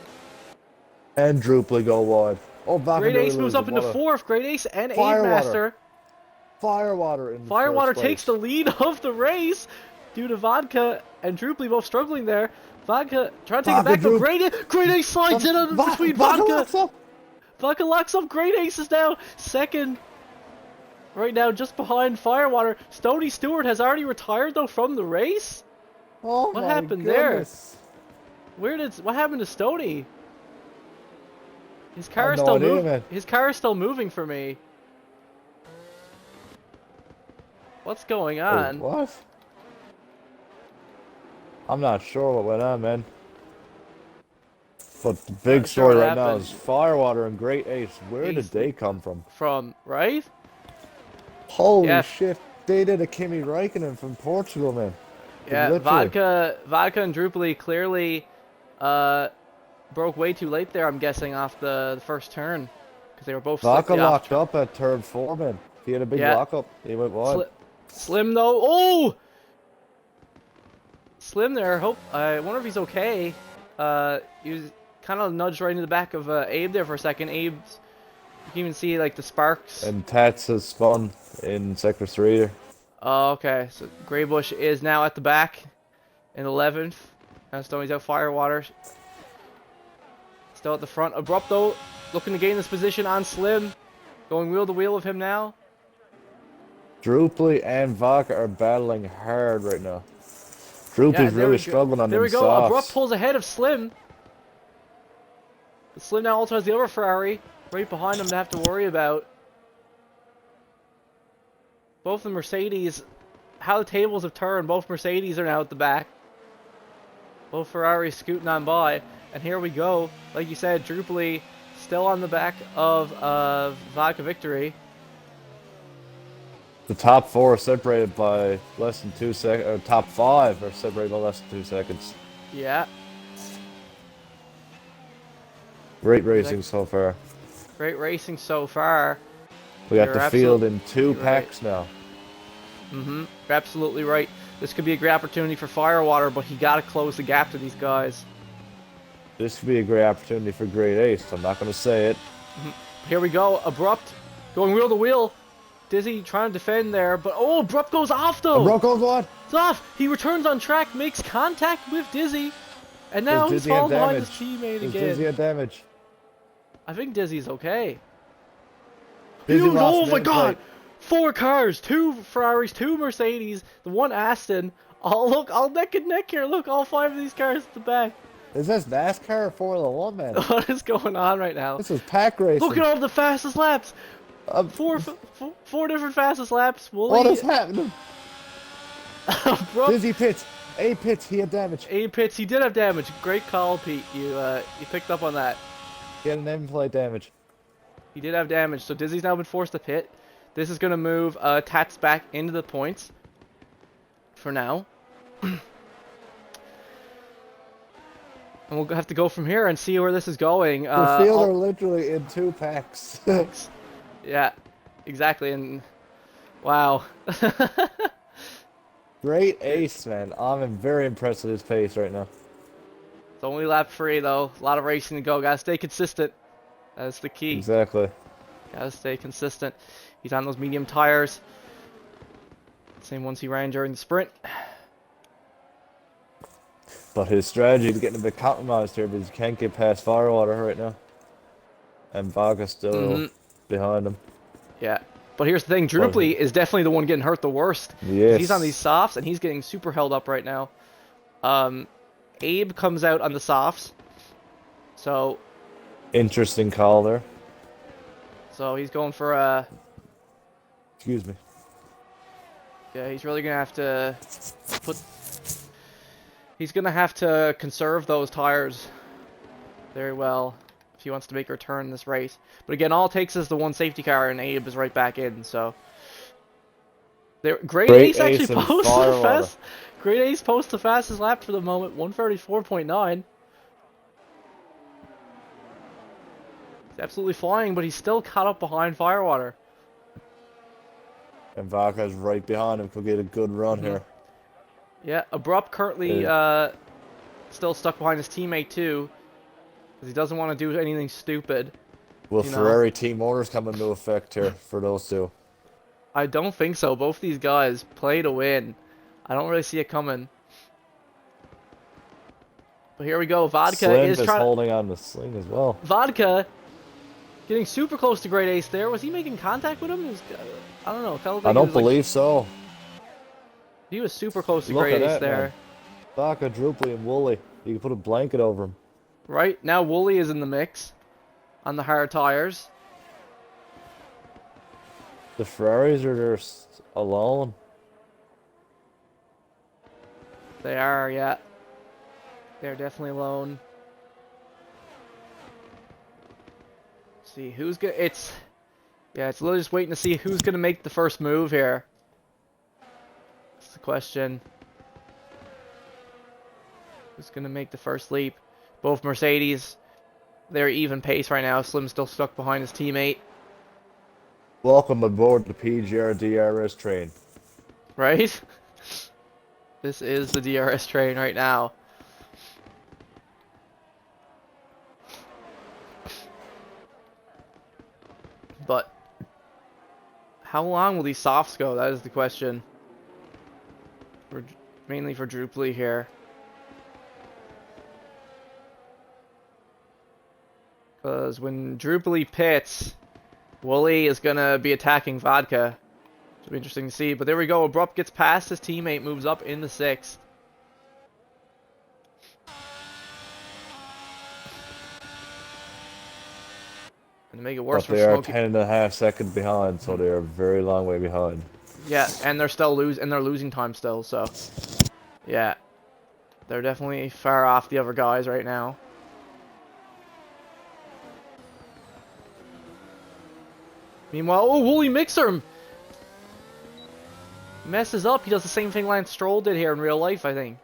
And Druply go wide. Oh, Vodka Great really Ace moves up into 4th. Great Ace and Aid Master. Firewater in Firewater first takes the place. lead of the race due to Vodka and Druply both struggling there. Vodka trying to take it back, but Great Ace slides in between Vodka. Vodka locks up. Great Ace is now 2nd. Right now, just behind Firewater. Stony Stewart has already retired though from the race. Oh, What my happened goodness. there? What happened to Stony? His car I is have still no idea, moving. man. His car is still moving for me. What's going on? What? I'm not sure what went on, man. But the big Not sure story what right now happened. is Firewater and Great Ace. Where did they come from? Right? Holy shit. They did a Kimi Räikkönen from Portugal, man. Yeah, Literally. Vodka and Druply clearly broke way too late there, I'm guessing, off the first turn. Because they were both Vodka slightly locked up at turn 4, man. He had a big lockup. He went wide. Slim though. Oh! Slim there. I wonder if he's okay. He was kind of nudged right into the back of Abe there for a second. You can even see like the sparks. And Tats has spun in sector 3 there. Oh, okay. So Greybush is now at the back in 11th. And Stoney's out. Firewater still at the front. Abrupto looking to gain this position on Slim. Going wheel to wheel of him now. Druply and Vodka are battling hard right now. Yeah, Druply's and there really we go. struggling on There them we go. Abrupt softs. pulls ahead of Slim. Slim now also has the other Ferrari right behind him to have to worry about. Both the Mercedes, how the tables have turned. Both Mercedes are now at the back. Both Ferraris scooting on by. And here we go. Like you said, Druply still on the back of Vodka Victory. The top 4 are separated by less than 2 seconds. Or top 5 are separated by less than 2 seconds. Yeah. Great racing so far. Great racing so far. We got You're the field in 2 right. packs now. You're absolutely right. This could be a great opportunity for Firewater, but he got to close the gap to these guys. This could be a great opportunity for Great Ace. I'm not going to say it. Here we go. Abrupt going wheel to wheel. Dizzy trying to defend there, but oh, Abrupt goes off though. Abrupt goes what? It's off. He returns on track, makes contact with Dizzy, and now he's falling behind his teammate again. Dizzy had damage? I think Dizzy's okay. Dizzy Oh my god! 4 cars, 2 Ferraris, 2 Mercedes, the 1 Aston. Oh look, all neck and neck here. Look, all 5 of these cars at the back. Is this NASCAR or Formula 1, man? What is going on right now? This is pack racing. Look at all the fastest laps. Four different fastest laps. What is happening? Bro. Dizzy pits. A pits, he had damage. A pits, he did have damage. Great call, Pete. You picked up on that. He had an in-flight damage. He did have damage, so Dizzy's now been forced to pit. This is going to move Tats back into the points for now. And we'll have to go from here and see where this is going. The field are literally in 2 packs. Yeah, exactly, and wow. Great Ace, man. I'm very impressed with his pace right now. It's only lap 3, though. A lot of racing to go. Gotta stay consistent. That's the key. Exactly. Gotta stay consistent. He's on those medium tires. Same ones he ran during the sprint. But his strategy is getting a bit compromised here because he can't get past Firewater right now. And Vodka's still behind him. Yeah. But here's the thing, Druply is definitely the one getting hurt the worst. Yes. He's on these softs, and he's getting super held up right now. Abe comes out on the softs. So... Interesting call there. So he's going for a... Excuse me. Yeah, he's really going to have to put... He's going to have to conserve those tires very well if he wants to make a return in this race. But again, all it takes is the 1 safety car, and Abe is right back in, so... Great Ace actually posts the fast... Great Ace posts the fastest lap for the moment, 134.9. He's absolutely flying, but he's still caught up behind Firewater. And Vodka's right behind him. Could get a good run here. Yeah, Abrupt currently still stuck behind his teammate too, because he doesn't want to do anything stupid. Will Ferrari team orders come into effect here for those 2? I don't think so. Both these guys play to win. I don't really see it coming. But here we go. Vodka Slim is trying holding on the sling as well. Vodka getting super close to Great Ace there. Was he making contact with him? I don't know. I don't believe so. He was super close to Great Ace there. Man. Vodka, Druply, and Wooly. You can put a blanket over him. Right, now Wooly is in the mix on the hard tires. The Ferraris are just alone. They are, yeah. They're definitely alone. Let's see who's gonna... It's literally just waiting to see who's gonna make the first move here. That's the question. Who's gonna make the first leap? Both Mercedes, they're even pace right now. Slim's still stuck behind his teammate. Welcome aboard the PGR DRS train. Right? This is the DRS train right now. But how long will these softs go? That is the question. Mainly for Druply here. Because when Druply pits, Wooly is going to be attacking Vodka. It'll be interesting to see. But there we go. Abrupt gets past his teammate, moves up in the 6th. And to make it worse But for they are Smokey. 10.5 seconds behind, so they are a very long way behind. Yeah, and they're still losing time still, so yeah. They're definitely far off the other guys right now. Meanwhile, oh, Wooly Mixer messes up. He does the same thing Lance Stroll did here in real life, I think.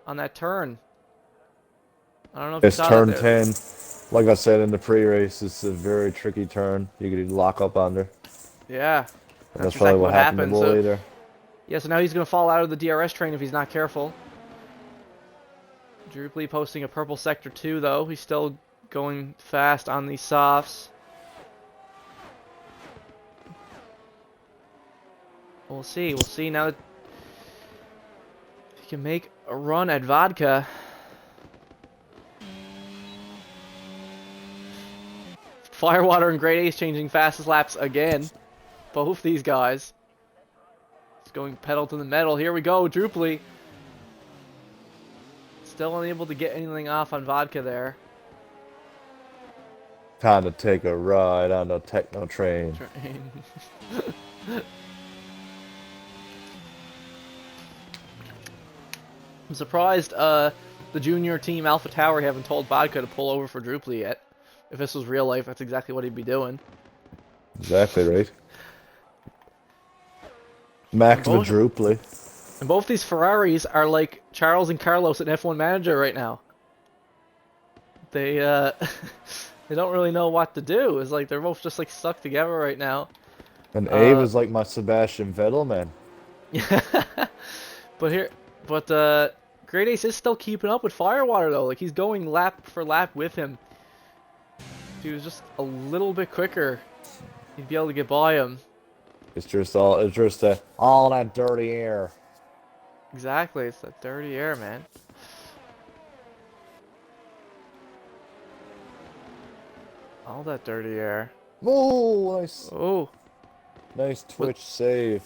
On that turn. I don't know if It's you saw turn that there. 10. Like I said in the pre-race, it's a very tricky turn. You could lock up under. Yeah. And that's exactly probably what happened to Wooly So, there. yeah, so now he's going to fall out of the DRS train if he's not careful. Druply posting a purple sector 2, though. He's still going fast on these softs. We'll see. We'll see now that he can make a run at Vodka. Firewater and Great Ace changing fastest laps again. Both these guys. It's going pedal to the metal. Here we go. Druply. Still unable to get anything off on Vodka there. Time to take a ride on the techno train. I'm surprised the junior team Alpha Tower haven't told Vodka to pull over for Druply yet. If this was real life, that's exactly what he'd be doing. Exactly right. Max the Druply. And both these Ferraris are like Charles and Carlos at F1 Manager right now. They they don't really know what to do. It's like they're both just like stuck together right now. And Abe is like my Sebastian Vettel, man. Yeah. But Great Ace is still keeping up with Firewater though. Like he's going lap for lap with him. If he was just a little bit quicker, he'd be able to get by him. It's just all that dirty air. Exactly, it's that dirty air, man. All that dirty air. Oh, nice. Oh. Nice Twitch save.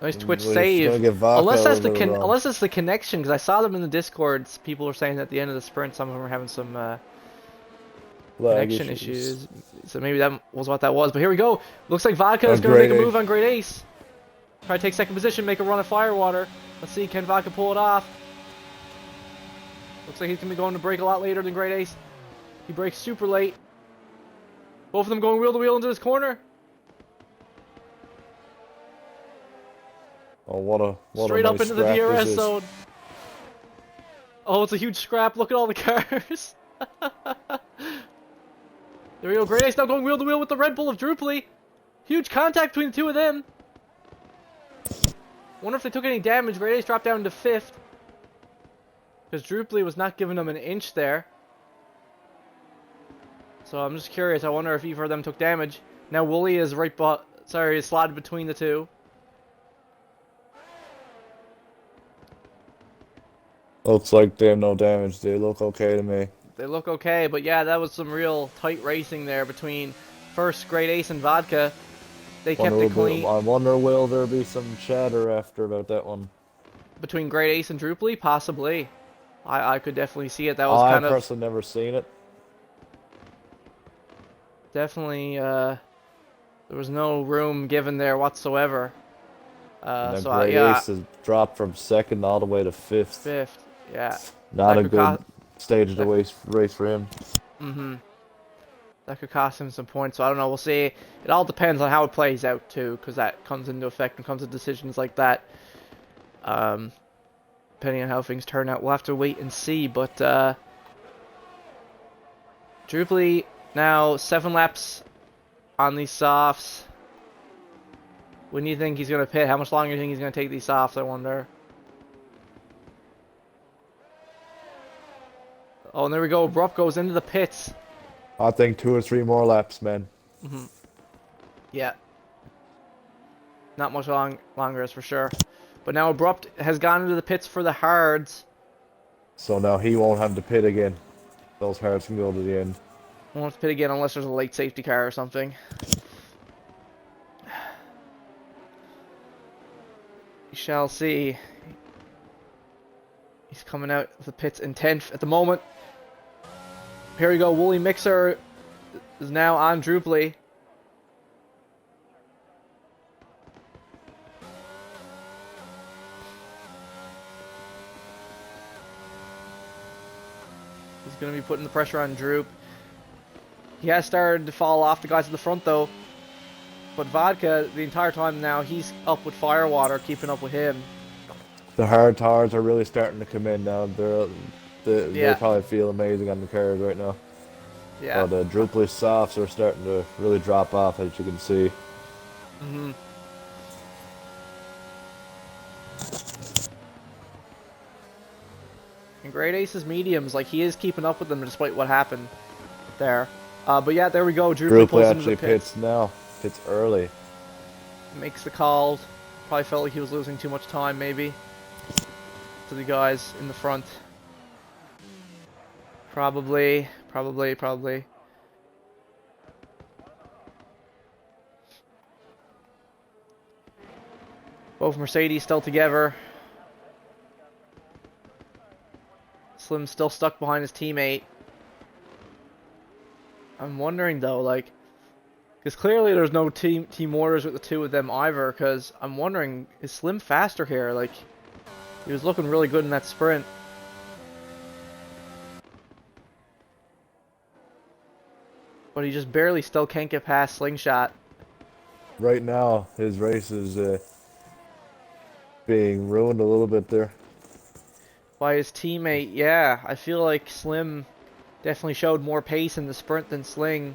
Nice Twitch He's save. gonna get Vodka Unless that's unless the connection, because I saw them in the Discords. People were saying at the end of the sprint, some of them were having some connection issues. So maybe that was what that was. But here we go. Looks like Vodka is going to make a move on Great Ace. Try to take second position, make a run at Firewater. Let's see, can Vodka pull it off? Looks like he's going to be going to break a lot later than Great Ace. He breaks super late. Both of them going wheel to wheel into this corner. Oh, what Straight a up nice into the scrap DRS this is. zone. Oh, it's a huge scrap. Look at all the cars. There we go. Great Ace now going wheel to wheel with the Red Bull of Druply. Huge contact between the two of them. Wonder if they took any damage. Great Ace dropped down to 5th. Because Druply was not giving them an inch there. So I'm just curious. I wonder if either of them took damage. Now Wooly is is slotted between the two. Looks like they have no damage. They look okay to me. They look okay, but yeah, that was some real tight racing there between first Great Ace and Vodka. They kept it clean. I wonder will there be some chatter after about that one? Between Great Ace and Druply? Possibly. I could definitely see it. That was kind of... I personally never seen it. Definitely, there was no room given there whatsoever. And then So Great Ace has dropped from 2nd all the way to 5th. 5th, yeah. Not That a could good stage of the race for him. Mm-hmm. That could cost him some points, so I don't know. We'll see. It all depends on how it plays out, too, because that comes into effect when it comes to decisions like that. Depending on how things turn out, we'll have to wait and see, but, Druply now 7 laps on these softs. When do you think he's going to pit? How much longer do you think he's going to take these softs, I wonder? Oh, and there we go. Abrupt goes into the pits. I think 2 or 3 more laps, man. Mm-hmm. Yeah. Not much longer, that's for sure. But now Abrupt has gone into the pits for the hards. So now he won't have to pit again. Those hards can go to the end. Won't have to pit again unless there's a late safety car or something. We shall see. He's coming out of the pits in 10th at the moment. Here we go. Woolly Mixer is now on Drupally. He's going to be putting the pressure on Droop. He has started to fall off the guys at the front though. But Vodka, the entire time now, he's up with Firewater, keeping up with him. The hard tires are really starting to come in now. They Yeah. probably feel amazing on the cars right now. Yeah. But Drupally softs are starting to really drop off, as you can see. Mm-hmm. And Great Ace's mediums, like, he is keeping up with them despite what happened there. But yeah, there we go. Drupally pulls into the actually pits now. Pits early. Makes the calls. Probably felt like he was losing too much time, maybe, to the guys in the front. Probably. Both Mercedes still together. Slim's still stuck behind his teammate. I'm wondering though, like, because clearly there's no team orders with the two of them either. Because I'm wondering, is Slim faster here? Like, he was looking really good in that sprint. But he just barely still can't get past Slingshot. Right now, his race is being ruined a little bit there. By his teammate, yeah. I feel like Slim definitely showed more pace in the sprint than Sling.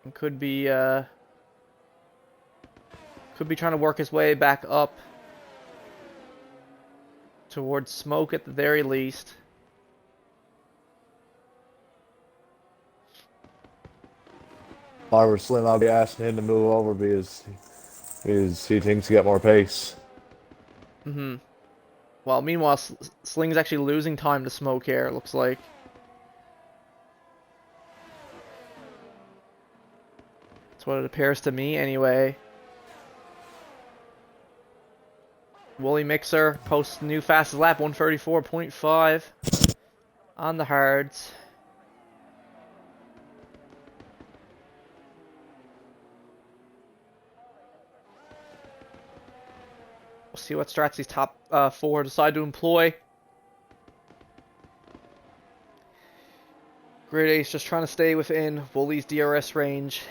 And could be trying to work his way back up towards smoke at the very least. If I were Slim, I'd be asking him to move over because he thinks he got more pace. Mm-hmm. Well, meanwhile, Sling's actually losing time to Smoke here, it looks like. That's what it appears to me, anyway. Woolly Mixer posts new fastest lap, 134.5 on the hards. We'll see what strats these top four decide to employ. Great Ace just trying to stay within Woolly's DRS range.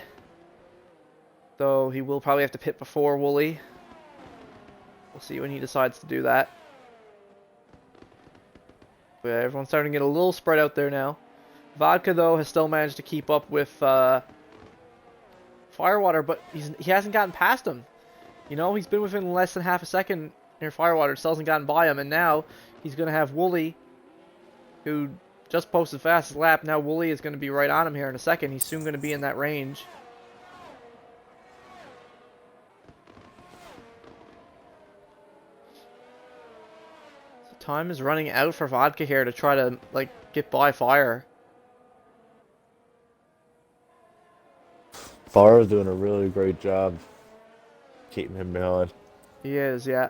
Though he will probably have to pit before Woolly. We'll see when he decides to do that. But yeah, everyone's starting to get a little spread out there now. Vodka, though, has still managed to keep up with Firewater, but he hasn't gotten past him. You know, he's been within less than half a second near Firewater, still hasn't gotten by him, and now he's going to have Woolly, who just posted fastest lap. Now Woolly is going to be right on him here in a second. He's soon going to be in that range. So time is running out for Vodka here to try to, like, get by Fire. Fire's doing a really great job keeping him behind. He is, yeah.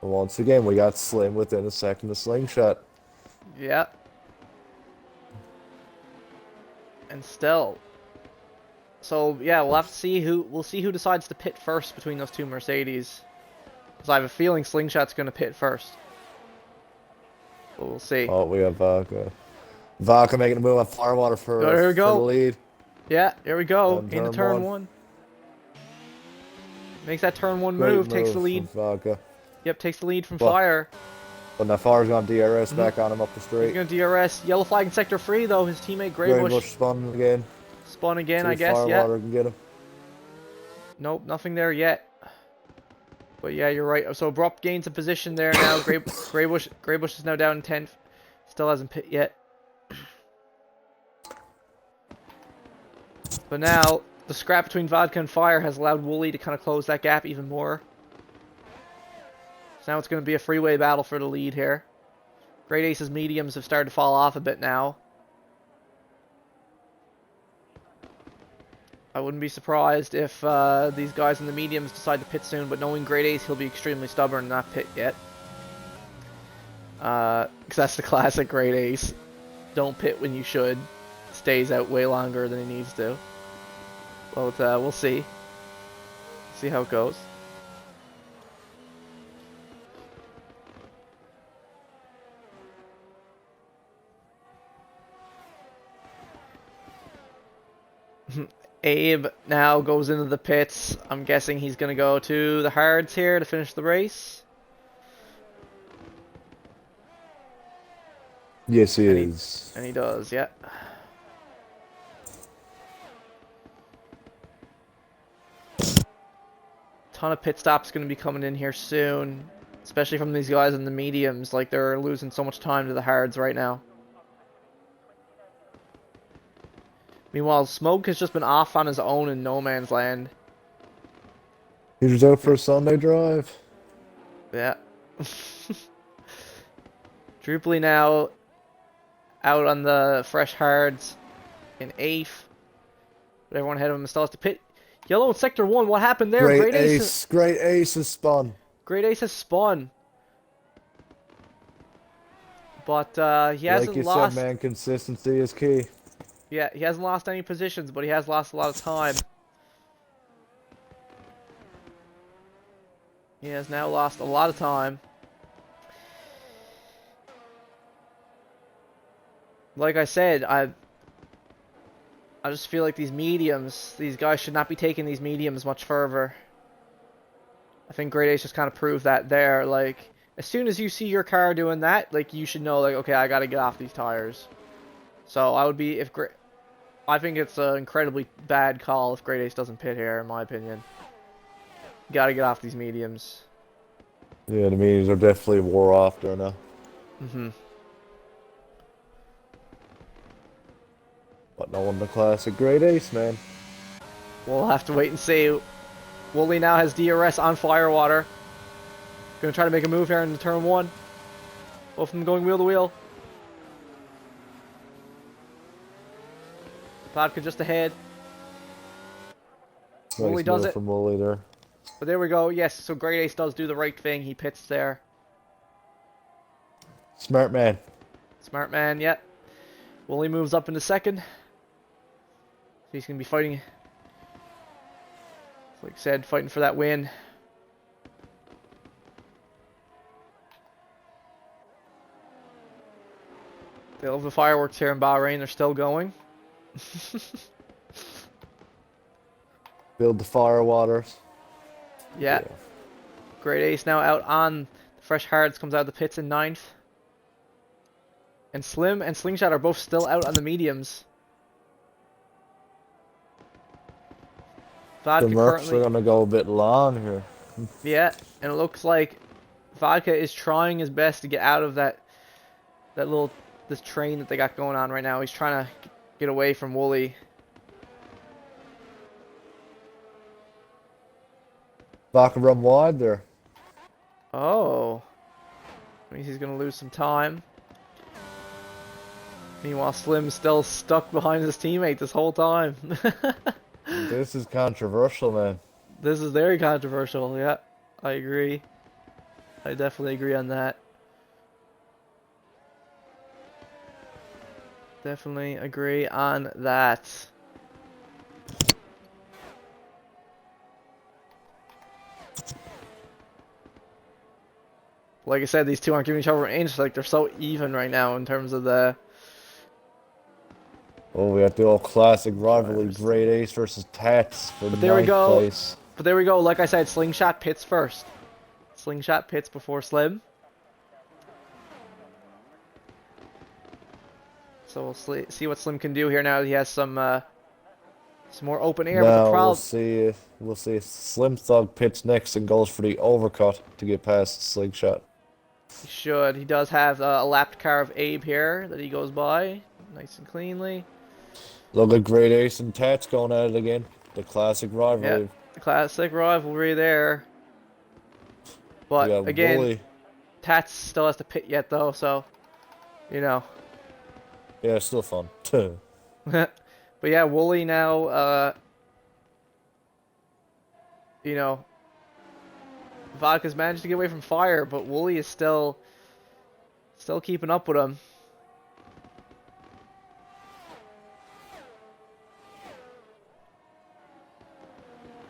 And once again, we got Slim within a second of Slingshot. Yeah. And still. So yeah, we'll have to see who decides to pit first between those two Mercedes. Because I have a feeling Slingshot's going to pit first. But we'll see. Oh, we have Vodka. Vodka making a move on Firewater for, Oh, here we go. for the lead. Yeah, here we go. On Into turn turn one. one. Makes that turn one Great move, takes the lead. from Vodka. Yep, takes the lead from Well, Fire. But now Fire's gone DRS back on him up the He's straight. going to DRS. Yellow flag in sector 3, though. His teammate Greybush Greybush spun again. spun again, See I if guess. Firewater Yeah. can get him. Nope, nothing there yet. But yeah, you're right. So Abrupt gains a position there now. Greybush is now down in 10th. Still hasn't pit yet. But now, the scrap between Vodka and Fire has allowed Woolly to kind of close that gap even more. So now it's going to be a freeway battle for the lead here. Great Ace's mediums have started to fall off a bit now. I wouldn't be surprised if these guys in the mediums decide to pit soon, but knowing Great Ace, he'll be extremely stubborn and not pit yet. Because that's the classic Great Ace. Don't pit when you should. Stays out way longer than he needs to. But we'll see. See how it goes. Abe now goes into the pits. I'm guessing he's going to go to the hards here to finish the race. Yes, he is. And he does, yeah. Ton of pit stops going to be coming in here soon. Especially from these guys in the mediums. Like, they're losing so much time to the hards right now. Meanwhile, Smoke has just been off on his own in no man's land. He was out for a Sunday drive. Yeah. Drupally now out on the fresh hards in 8th. But everyone ahead of him still has to pit. Yellow in Sector 1, what happened there? Great Ace has spun. Great Ace has spun. But he hasn't like you lost. said, man, consistency is key. Yeah, he hasn't lost any positions, but he has lost a lot of time. He has now lost a lot of time. Like I said, I just feel like these mediums, these guys should not be taking these mediums much further. I think Great Ace just kind of proved that there. Like, as soon as you see your car doing that, like, you should know, like, okay, I gotta get off these tires. So I would be, I think it's an incredibly bad call if Great Ace doesn't pit here, in my opinion. You gotta get off these mediums. Yeah, the mediums are definitely wore off there now. But no one the classic Great Ace, man. We'll have to wait and see. Wooly now has DRS on Firewater. Gonna try to make a move here in turn 1. Both of them going wheel to wheel. Vodka just ahead. Nice Wooly does move it. from Wooly there. But there we go. Yes, so Great Ace does do the right thing. He pits there. Smart man. Smart man, yeah. Wooly moves up into second. He's going to be fighting, like I said, fighting for that win. They love the fireworks here in Bahrain. They're still going. Build the fire waters. Yeah. Great Ace now out on the fresh hards, comes out of the pits in 9th. And Slim and Slingshot are both still out on the mediums. The Vodka Mercs currently, are gonna go a bit long here. yeah, and it looks like Vodka is trying his best to get out of this train that they got going on right now. He's trying to get away from Wooly. Vodka run wide there. Oh, means he's gonna lose some time. Meanwhile, Slim's still stuck behind his teammate this whole time. This is controversial, man. This is very controversial, yeah. I agree. I definitely agree on that. Definitely agree on that. Like I said, these two aren't giving each other an inch. Like, they're so even right now in terms of the... Oh, we have the old classic rivalry, Great Ace versus Tats for But there we 9th go. place. But there we go. Like I said, Slingshot pits first. Slingshot pits before Slim. So we'll see what Slim can do here now. He has some more open air. But the Now problem, we'll see if Slim Thug pits next and goes for the overcut to get past Slingshot. he should. He does have a lapped car of Abe here that he goes by nice and cleanly. Look at Great Ace and Tats going at it again. The classic rivalry. Yeah, the classic rivalry there. But Yeah, again, Wooly. Tats still has to pit yet though, so you know. Yeah, it's still fun. But yeah, Wooly now you know, Vodka's managed to get away from fire, but Wooly is still keeping up with him.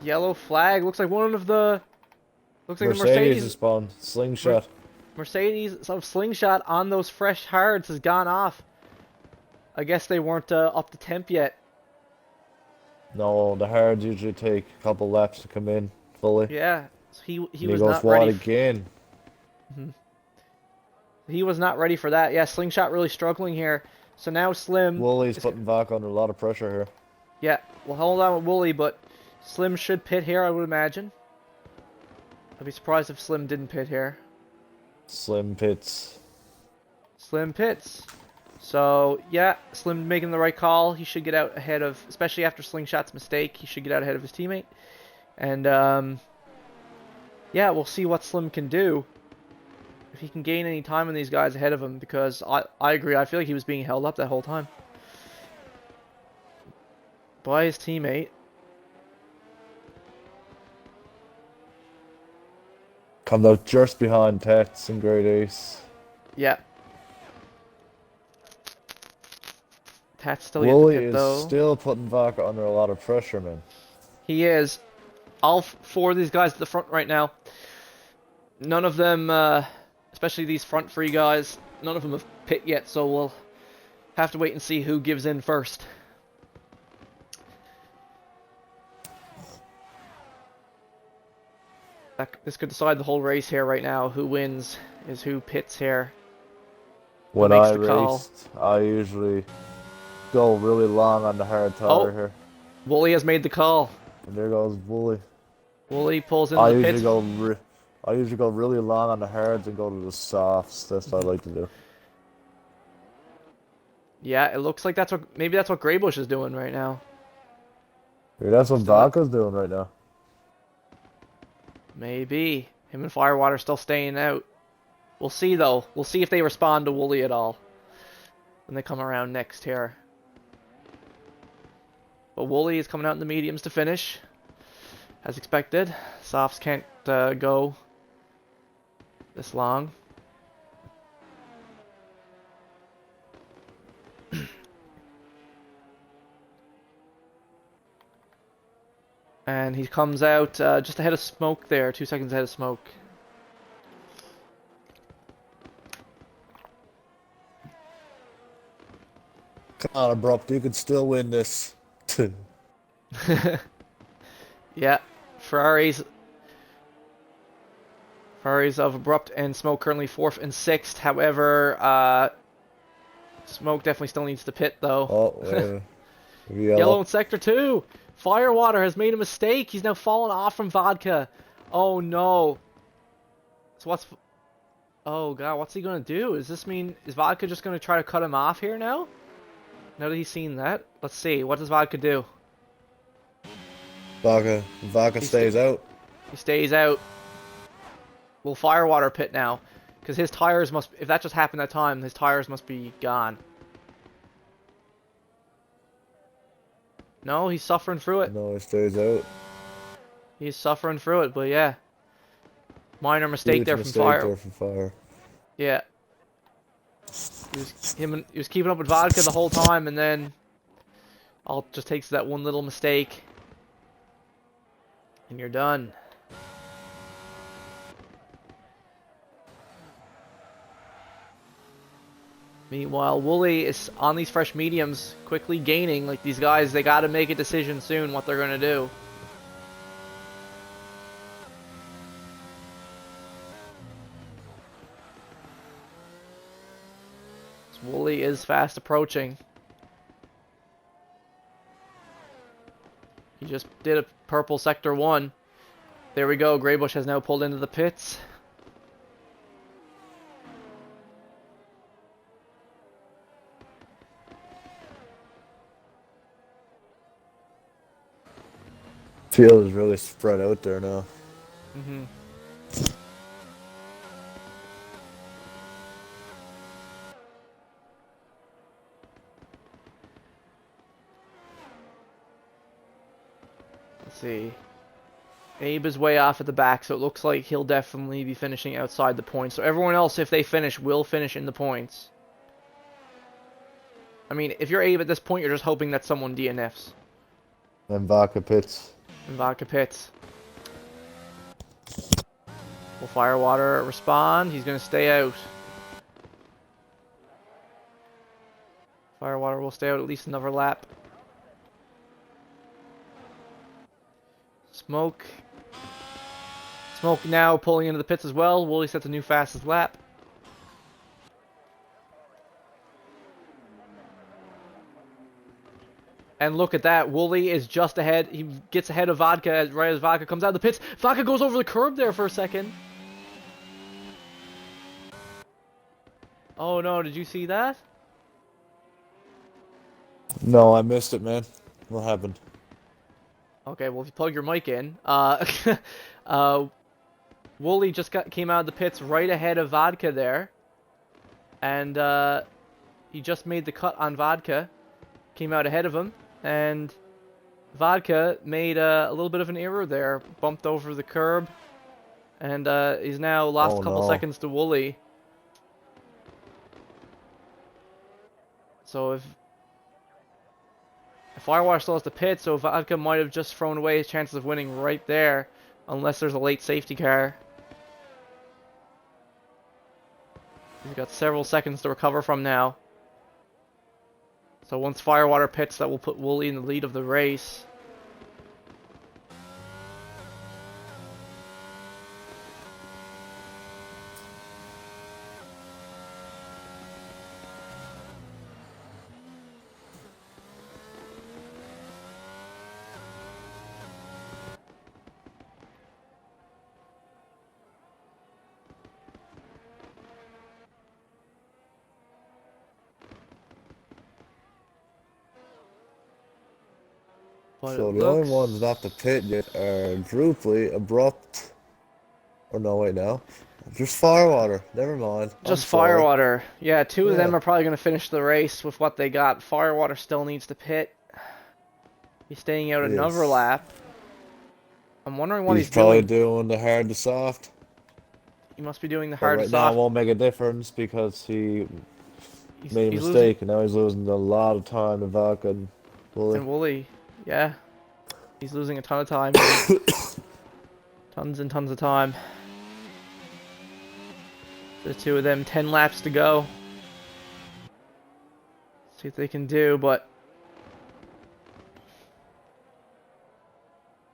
Yellow flag. Looks like one of the. Looks like the Mercedes Mercedes. is spawned. Slingshot. Mercedes, some slingshot on those fresh hards has gone off. I guess they weren't up to temp yet. No, the hards usually take a couple laps to come in fully. Yeah, so he And was goes not wide ready. again. He was not ready for that. Yeah, slingshot really struggling here. So now Slim. Wooly's putting Vodka under a lot of pressure here. Yeah, well, hold on with Wooly, but Slim should pit here, I would imagine. I'd be surprised if Slim didn't pit here. Slim pits. Slim pits. So, yeah, Slim making the right call. He should get out ahead of, especially after Slingshot's mistake, he should get out ahead of his teammate. And, yeah, we'll see what Slim can do. If he can gain any time on these guys ahead of him, because I agree, I feel like he was being held up that whole time. By his teammate. Comes out just behind Tats and Great Ace. Yeah. Tat's still yet to Wooly pit, is though. still putting Vodka under a lot of pressure, man. He is. All four of these guys at the front right now. None of them, especially these front three guys, none of them have pit yet, so we'll have to wait and see who gives in first. This could decide the whole race here right now. Who wins is who pits here. When makes I the call. raced, I usually go really long on the hard tire here. Wooly has made the call. And there goes Wooly. Wooly pulls into I the usually pits. go really long on the hards and go to the softs. That's what I like to do. Yeah, it looks like maybe that's what Greybush is doing right now. Maybe that's what Vodka's doing right now. Maybe. Him and Firewater still staying out. We'll see, though. We'll see if they respond to Wooly at all when they come around next here. But Wooly is coming out in the mediums to finish, as expected. Softs can't go this long. And he comes out just ahead of Smoke there, 2 seconds ahead of Smoke. Come on, Abrupt. You can still win this. Yeah, Ferraris of Abrupt and Smoke currently 4th and 6th. However, Smoke definitely still needs to pit, though. Oh, Yellow in Sector 2. Firewater has made a mistake. He's now fallen off from Vodka. Oh, no. So oh, God, what's he going to do? Does this mean... Is Vodka just going to try to cut him off here now? Now that he's seen that? Let's see. What does Vodka do? Vodka stays out. He stays out. Will Firewater pit now? Because his tires must... If that just happened that time, his tires must be gone. No, he's suffering through it. No, he stays out. He's suffering through it, but yeah. Minor mistake Huge there from mistake Fire. there from Fire. Yeah. He was keeping up with Vodka the whole time, and then all it just takes that one little mistake, and you're done. Meanwhile, Wooly is on these fresh mediums, quickly gaining. Like, these guys, they gotta make a decision soon what they're gonna do. Wooly is fast approaching. He just did a purple Sector 1. There we go, Greybush has now pulled into the pits. Field is really spread out there now. Mm-hmm. Let's see. Abe is way off at the back, so it looks like he'll definitely be finishing outside the points. So everyone else, if they finish, will finish in the points. I mean, if you're Abe at this point, you're just hoping that someone DNFs. And Vodka pits. And Vodka pits. Will Firewater respond? He's going to stay out. Firewater will stay out at least another lap. Smoke. Smoke now pulling into the pits as well. Wooly sets a new fastest lap. And look at that. Wooly is just ahead. He gets ahead of Vodka right as Vodka comes out of the pits. Vodka goes over the curb there for a second. Oh no, did you see that? No, I missed it, man. What happened? Okay, well if you plug your mic in, Wooly just came out of the pits right ahead of Vodka there. And he just made the cut on Vodka. Came out ahead of him. And Vodka made a little bit of an error there. Bumped over the curb. And he's now lost a couple seconds to Wooly. So if Firewater still has the pit, so Vodka might have just thrown away his chances of winning right there. Unless there's a late safety car. He's got several seconds to recover from now. So once Firewater pits, that will put Wooly in the lead of the race. But So the only ones not the pit yet are Drooply, Abrupt, or no, wait, no. Just Firewater. Never mind. Just I'm sorry. Firewater. Yeah, two of them are probably going to finish the race with what they got. Firewater still needs to pit. He's staying out another lap. I'm wondering what he's probably doing. doing the hard to soft. He must be doing the hard to Right soft. now it won't make a difference because he made a mistake, and now he's losing a lot of time to Vodka and Wooly. And Wooly, yeah. He's losing a ton of time. Tons and tons of time. The two of them, 10 laps to go. See what they can do, but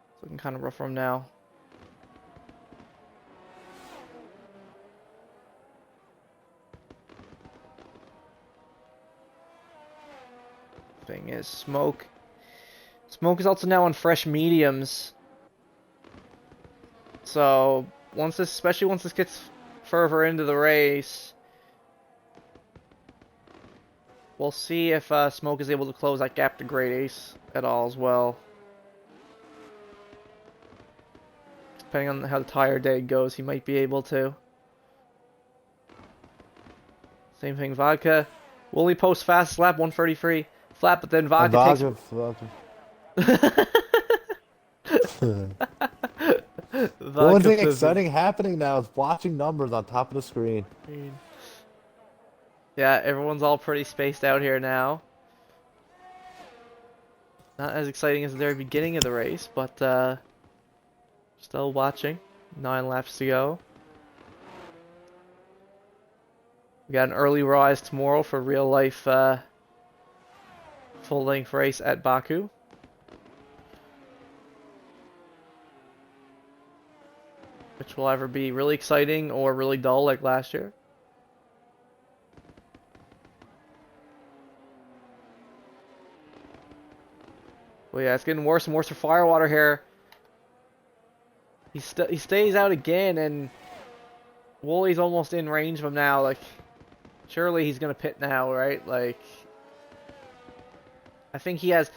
it's looking kind of rough for him now. Thing is, Smoke. Smoke is also now on fresh mediums. So especially once this gets further into the race, we'll see if Smoke is able to close that gap to Great Ace at all as well. Depending on how the tire day goes, he might be able to. Same thing, Vodka. Wooly posts fastest lap, 133 flat, but then Vodka takes... The only thing exciting happening now is watching numbers on top of the screen. Yeah, everyone's all pretty spaced out here now. Not as exciting as the very beginning of the race, but still watching. 9 laps to go. We got an early rise tomorrow for real life full-length race at Baku. Which will either be really exciting or really dull like last year. Well, yeah, it's getting worse and worse for Firewater here. He stays out again, and Wooly's almost in range of him now. Like, surely he's gonna pit now, right? Like, I think he's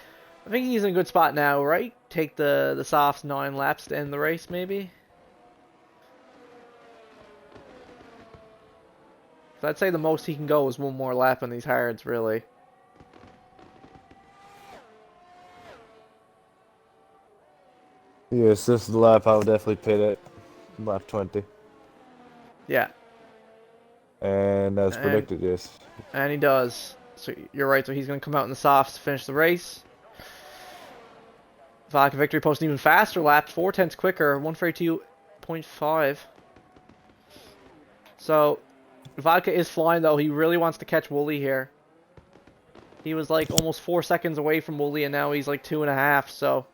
in a good spot now, right? Take the softs 9 laps to end the race, maybe. So I'd say the most he can go is 1 more lap on these hards, really. Yes, this is the lap I would definitely pit it. Lap 20. Yeah, And as and predicted, yes. he does. So you're right. So he's going to come out in the softs to finish the race. Vodka victory posting even faster laps, 4/10 quicker, 1:42.5. So Vodka is flying though. He really wants to catch Wooly here. He was like almost 4 seconds away from Wooly, and now he's like 2.5. So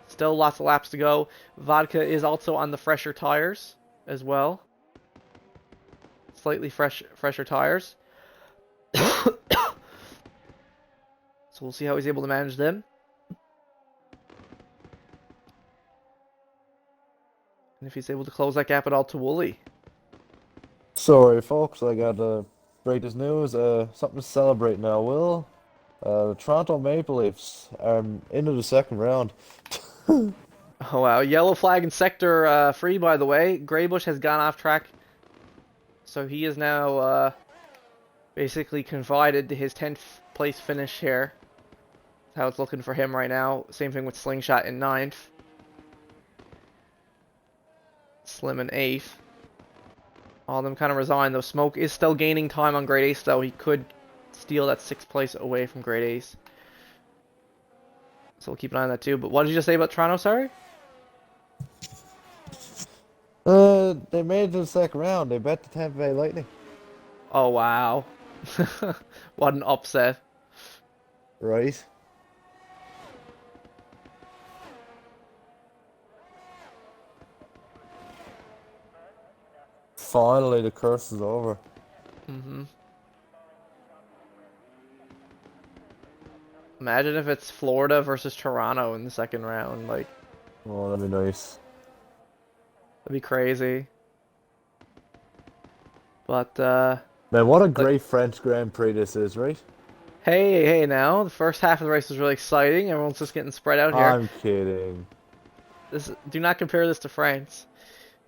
still lots of laps to go. Vodka is also on the fresher tires as well. Slightly fresher tires. So we'll see how he's able to manage them. And if he's able to close that gap at all to Wooly. Sorry, folks, I got to break this news. Something to celebrate now, Will. The Toronto Maple Leafs are into the second round. Oh wow, yellow flag in sector 3 by the way. Graybush has gone off track. So he is now basically confided to his 10th place finish here. That's how it's looking for him right now. Same thing with Slingshot in 9th. Slim in 8th. All of them kind of resigned though. Smoke is still gaining time on Great Ace though. He could steal that 6th place away from Great Ace. So we'll keep an eye on that too. But what did you just say about Toronto, sorry? They made it to the second round. They bet the Tampa Bay Lightning. Oh wow. What an upset. Right? Finally, the curse is over. Mm-hmm. Imagine if it's Florida versus Toronto in the second round. Like, Oh, that'd be nice. that'd be crazy. But, Man, what a great French Grand Prix this is, right? hey now. The first half of the race was really exciting. Everyone's just getting spread out here. I'm kidding. Do not compare this to France.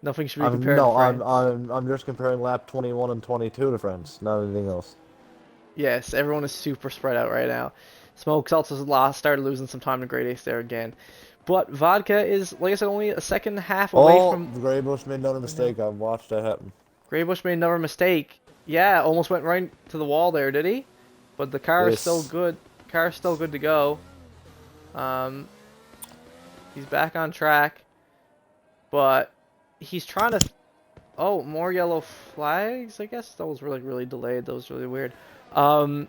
Nothing should be compared to France. I'm just comparing lap 21 and 22 to France, not anything else. Yes, everyone is super spread out right now. Smoke's also started losing some time to Great Ace there again. But Vodka is, like I said, only a second half away from... Graybush made another mistake. I've watched that happen. Graybush made another mistake. Yeah, almost went right to the wall there, did he? But the car is still good. Car's still good to go. He's back on track. But he's trying to... Oh, more yellow flags, I guess? That was really delayed. That was really weird. But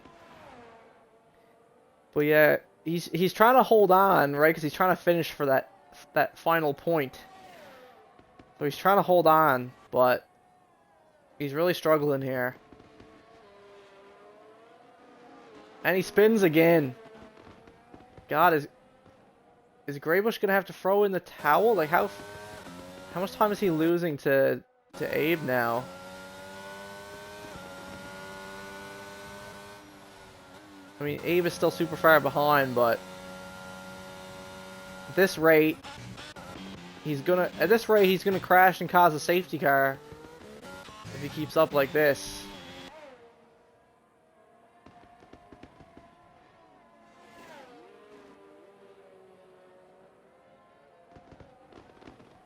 yeah, he's trying to hold on, right? Because he's trying to finish for that final point. So he's trying to hold on, but he's really struggling here. And he spins again. God, is Graybush gonna have to throw in the towel? Like how much time is he losing to Abe now? I mean, Abe is still super far behind, but at this rate, he's gonna crash and cause a safety car if he keeps up like this.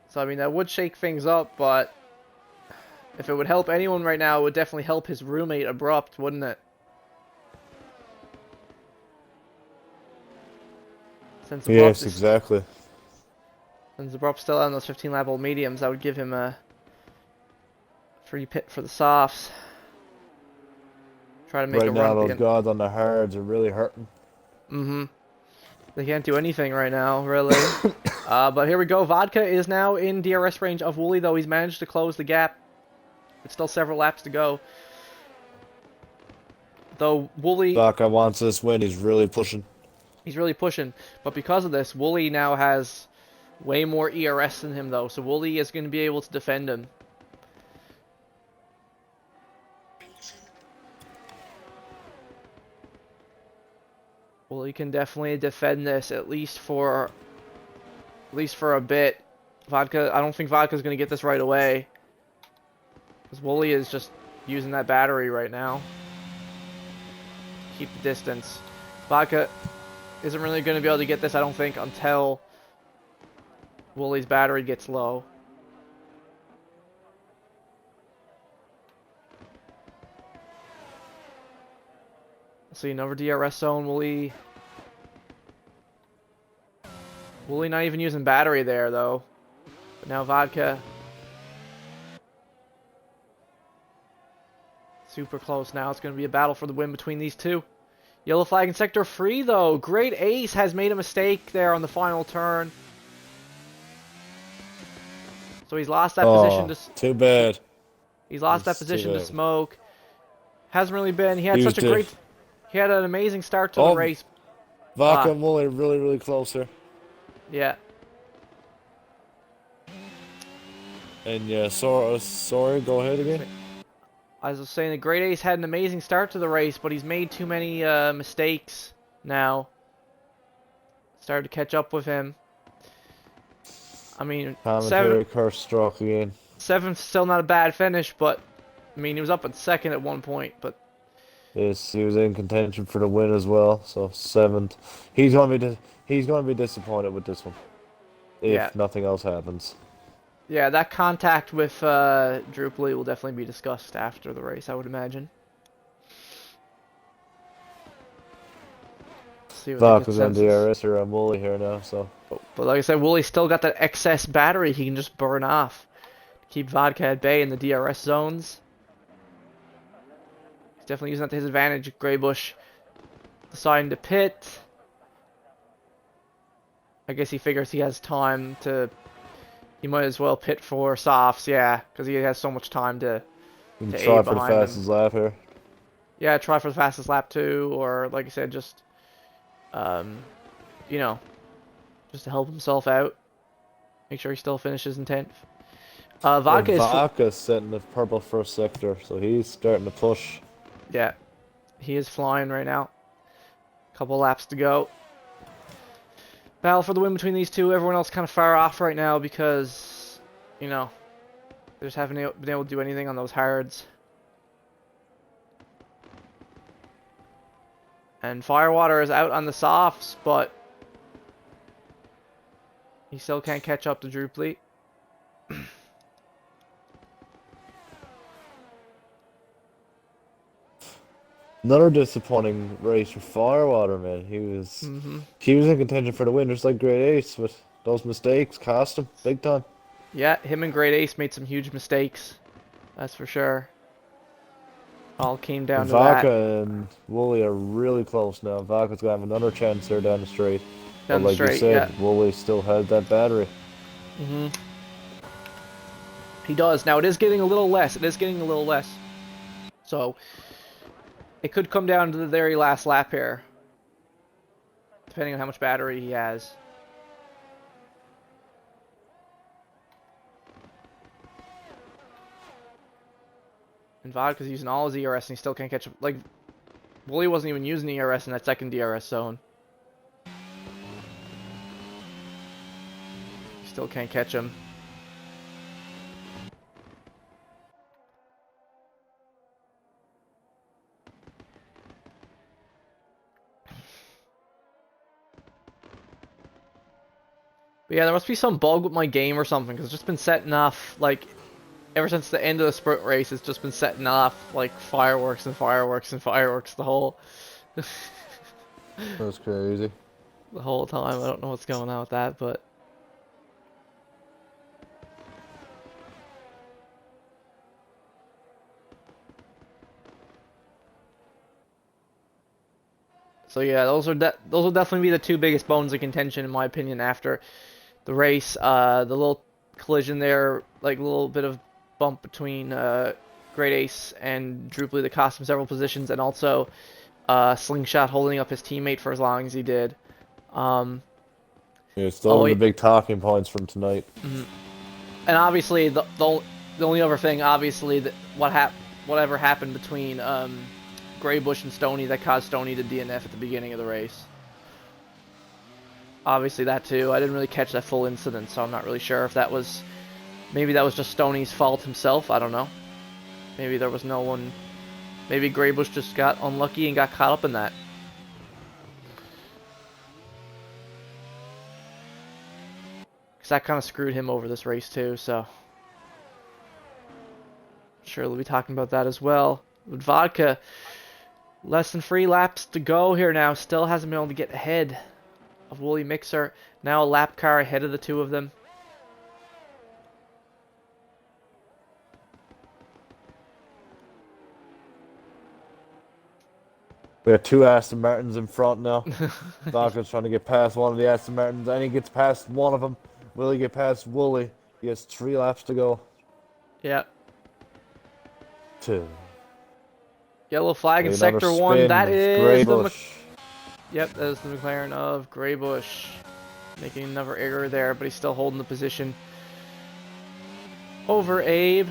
So I mean, that would shake things up, but if it would help anyone right now, it would definitely help his roommate Abrupt, wouldn't it? Since Yes, exactly. Since Abrupt's still on those 15 lap old mediums, I would give him a free pit for the softs. Try to make right a now, run. those gods on the hards are really hurting. Mm-hmm. They can't do anything right now, really. But here we go. Vodka is now in DRS range of Wooly, though he's managed to close the gap. It's still several laps to go. Though Wooly... Vodka wants this win. He's really pushing. He's really pushing. But because of this, Wooly now has way more ERS than him, though. So Wooly is going to be able to defend him. Wooly can definitely defend this, at least for a bit. Vodka, I don't think Vodka's going to get this right away. Because Wooly is just using that battery right now. Keep the distance. Vodka isn't really going to be able to get this, I don't think, until Wooly's battery gets low. See another DRS zone. Wooly not even using battery there though. But now Vodka. Super close now. It's going to be a battle for the win between these two. Yellow flag in sector 3 though. Great Ace has made a mistake there on the final turn. So he's lost that position to... Too bad. He's lost that position to Smoke. Hasn't really been... He had such a great... He had an amazing start to the race. Vodka and Wooly really, really close here. Yeah. And yeah, sorry, go ahead again. I was saying the Great Ace had an amazing start to the race, but he's made too many mistakes now. Started to catch up with him. I mean, curse stroke again. 7th still not a bad finish, but I mean he was up at 2nd at one point, but yes, he was in contention for the win as well. So 7th, he's going to be disappointed with this one if nothing else happens. Yeah, that contact with Drupally will definitely be discussed after the race, I would imagine. See what Vodka's on DRS or on Wooly here now, so. But like I said, Wooly's still got that excess battery he can just burn off to keep Vodka at bay in the DRS zones. He's definitely using that to his advantage. Greybush deciding to pit. I guess he figures he has time to... He might as well pit for softs, yeah, because he has so much time to try for the fastest lap here. Yeah, try for the fastest lap too, or like I said, just, you know, just to help himself out. Make sure he still finishes in 10th. Vodka's setting the purple first sector, so he's starting to push. Yeah, he is flying right now. Couple laps to go. Battle for the win between these two. Everyone else kind of far off right now because, you know, they just haven't been able to do anything on those hards. And Firewater is out on the softs, but he still can't catch up to Drupally. Another disappointing race for Firewater, man. He was in contention for the win, just like Great Ace, but those mistakes cost him big time. Yeah, him and Great Ace made some huge mistakes. That's for sure. All came down to that. Vodka and Wooly are really close now. Vodka's gonna have another chance there down the straight. Down the straight, like you said, Wooly still has that battery. He does. Now it is getting a little less. So it could come down to the very last lap here, depending on how much battery he has. And Vodka's using all his ERS and he still can't catch up. Like, Wooly wasn't even using ERS in that second DRS zone. He still can't catch him. But yeah, there must be some bug with my game or something, because it's just been setting off, like, ever since the end of the sprint race, it's just been setting off, like, fireworks and fireworks and fireworks the whole... That's crazy. The whole time. I don't know what's going on with that, but... So yeah, those will definitely be the two biggest bones of contention, in my opinion, after the race. The little collision there, like a little bit of bump between Great Ace and Drupally that cost him several positions, and also Slingshot holding up his teammate for as long as he did. Yeah, it's the big talking points from tonight. And obviously, the only other thing, obviously, that whatever happened between Greybush and Stoney that caused Stoney to DNF at the beginning of the race. Obviously that too. I didn't really catch that full incident, so I'm not really sure if that was... Maybe that was just Stoney's fault himself, I don't know. Maybe there was no one... Maybe Greybush just got unlucky and got caught up in that. that kind of screwed him over this race too, so. Sure, we'll be talking about that as well. With Vodka, less than 3 laps to go here now. Still hasn't been able to get ahead of Woolly Mixer. Now a lap car ahead of the two of them. We have 2 Aston Martins in front now. Vodka's trying to get past one of the Aston Martins, and he gets past one of them. Will he get past Wooly? He has 3 laps to go. Yeah. 2. Yellow flag in Another sector 1. spin. That is Grey the Bush. Yep, that is the McLaren of Greybush. Making another error there, but he's still holding the position over Abe.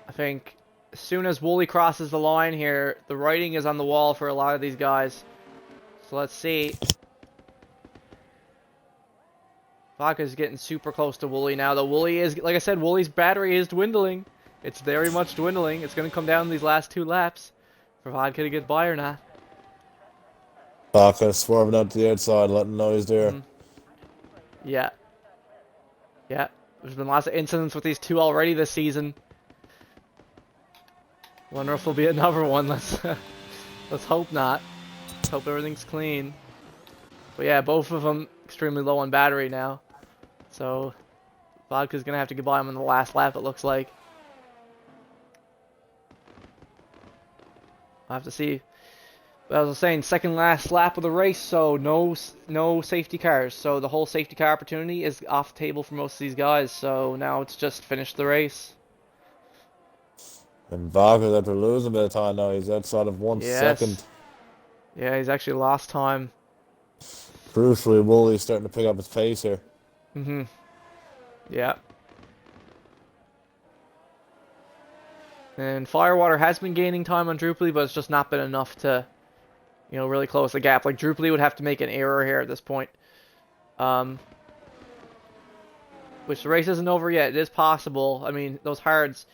I think as soon as Wooly crosses the line here, the writing is on the wall for a lot of these guys. So let's see. Vodka's getting super close to Wooly now. The Wooly is, like I said, Wooly's battery is dwindling. It's very much dwindling. It's going to come down these last 2 laps for Vodka to get by or not. Vodka swerving out to the outside, letting know he's there. Yeah. Yeah. There's been lots of incidents with these two already this season. Wonder if there'll be another one. Let's hope not. Let's hope everything's clean. But yeah, both of them extremely low on battery now. So Vodka's gonna have to get by him on the last lap, it looks like. I'll have to see. But as I was saying, second last lap of the race, so no safety cars. So the whole safety car opportunity is off the table for most of these guys. So now it's just finish the race. And Vodka's after losing a bit of time now. He's outside of 1 second. Yeah, he's actually lost time. Crucially, Wooly's starting to pick up his pace here. Yeah. And Firewater has been gaining time on Drupally, but it's just not been enough to, you know, really close the gap. Like, Drupally would have to make an error here at this point. Which the race isn't over yet. It is possible. I mean, those hards.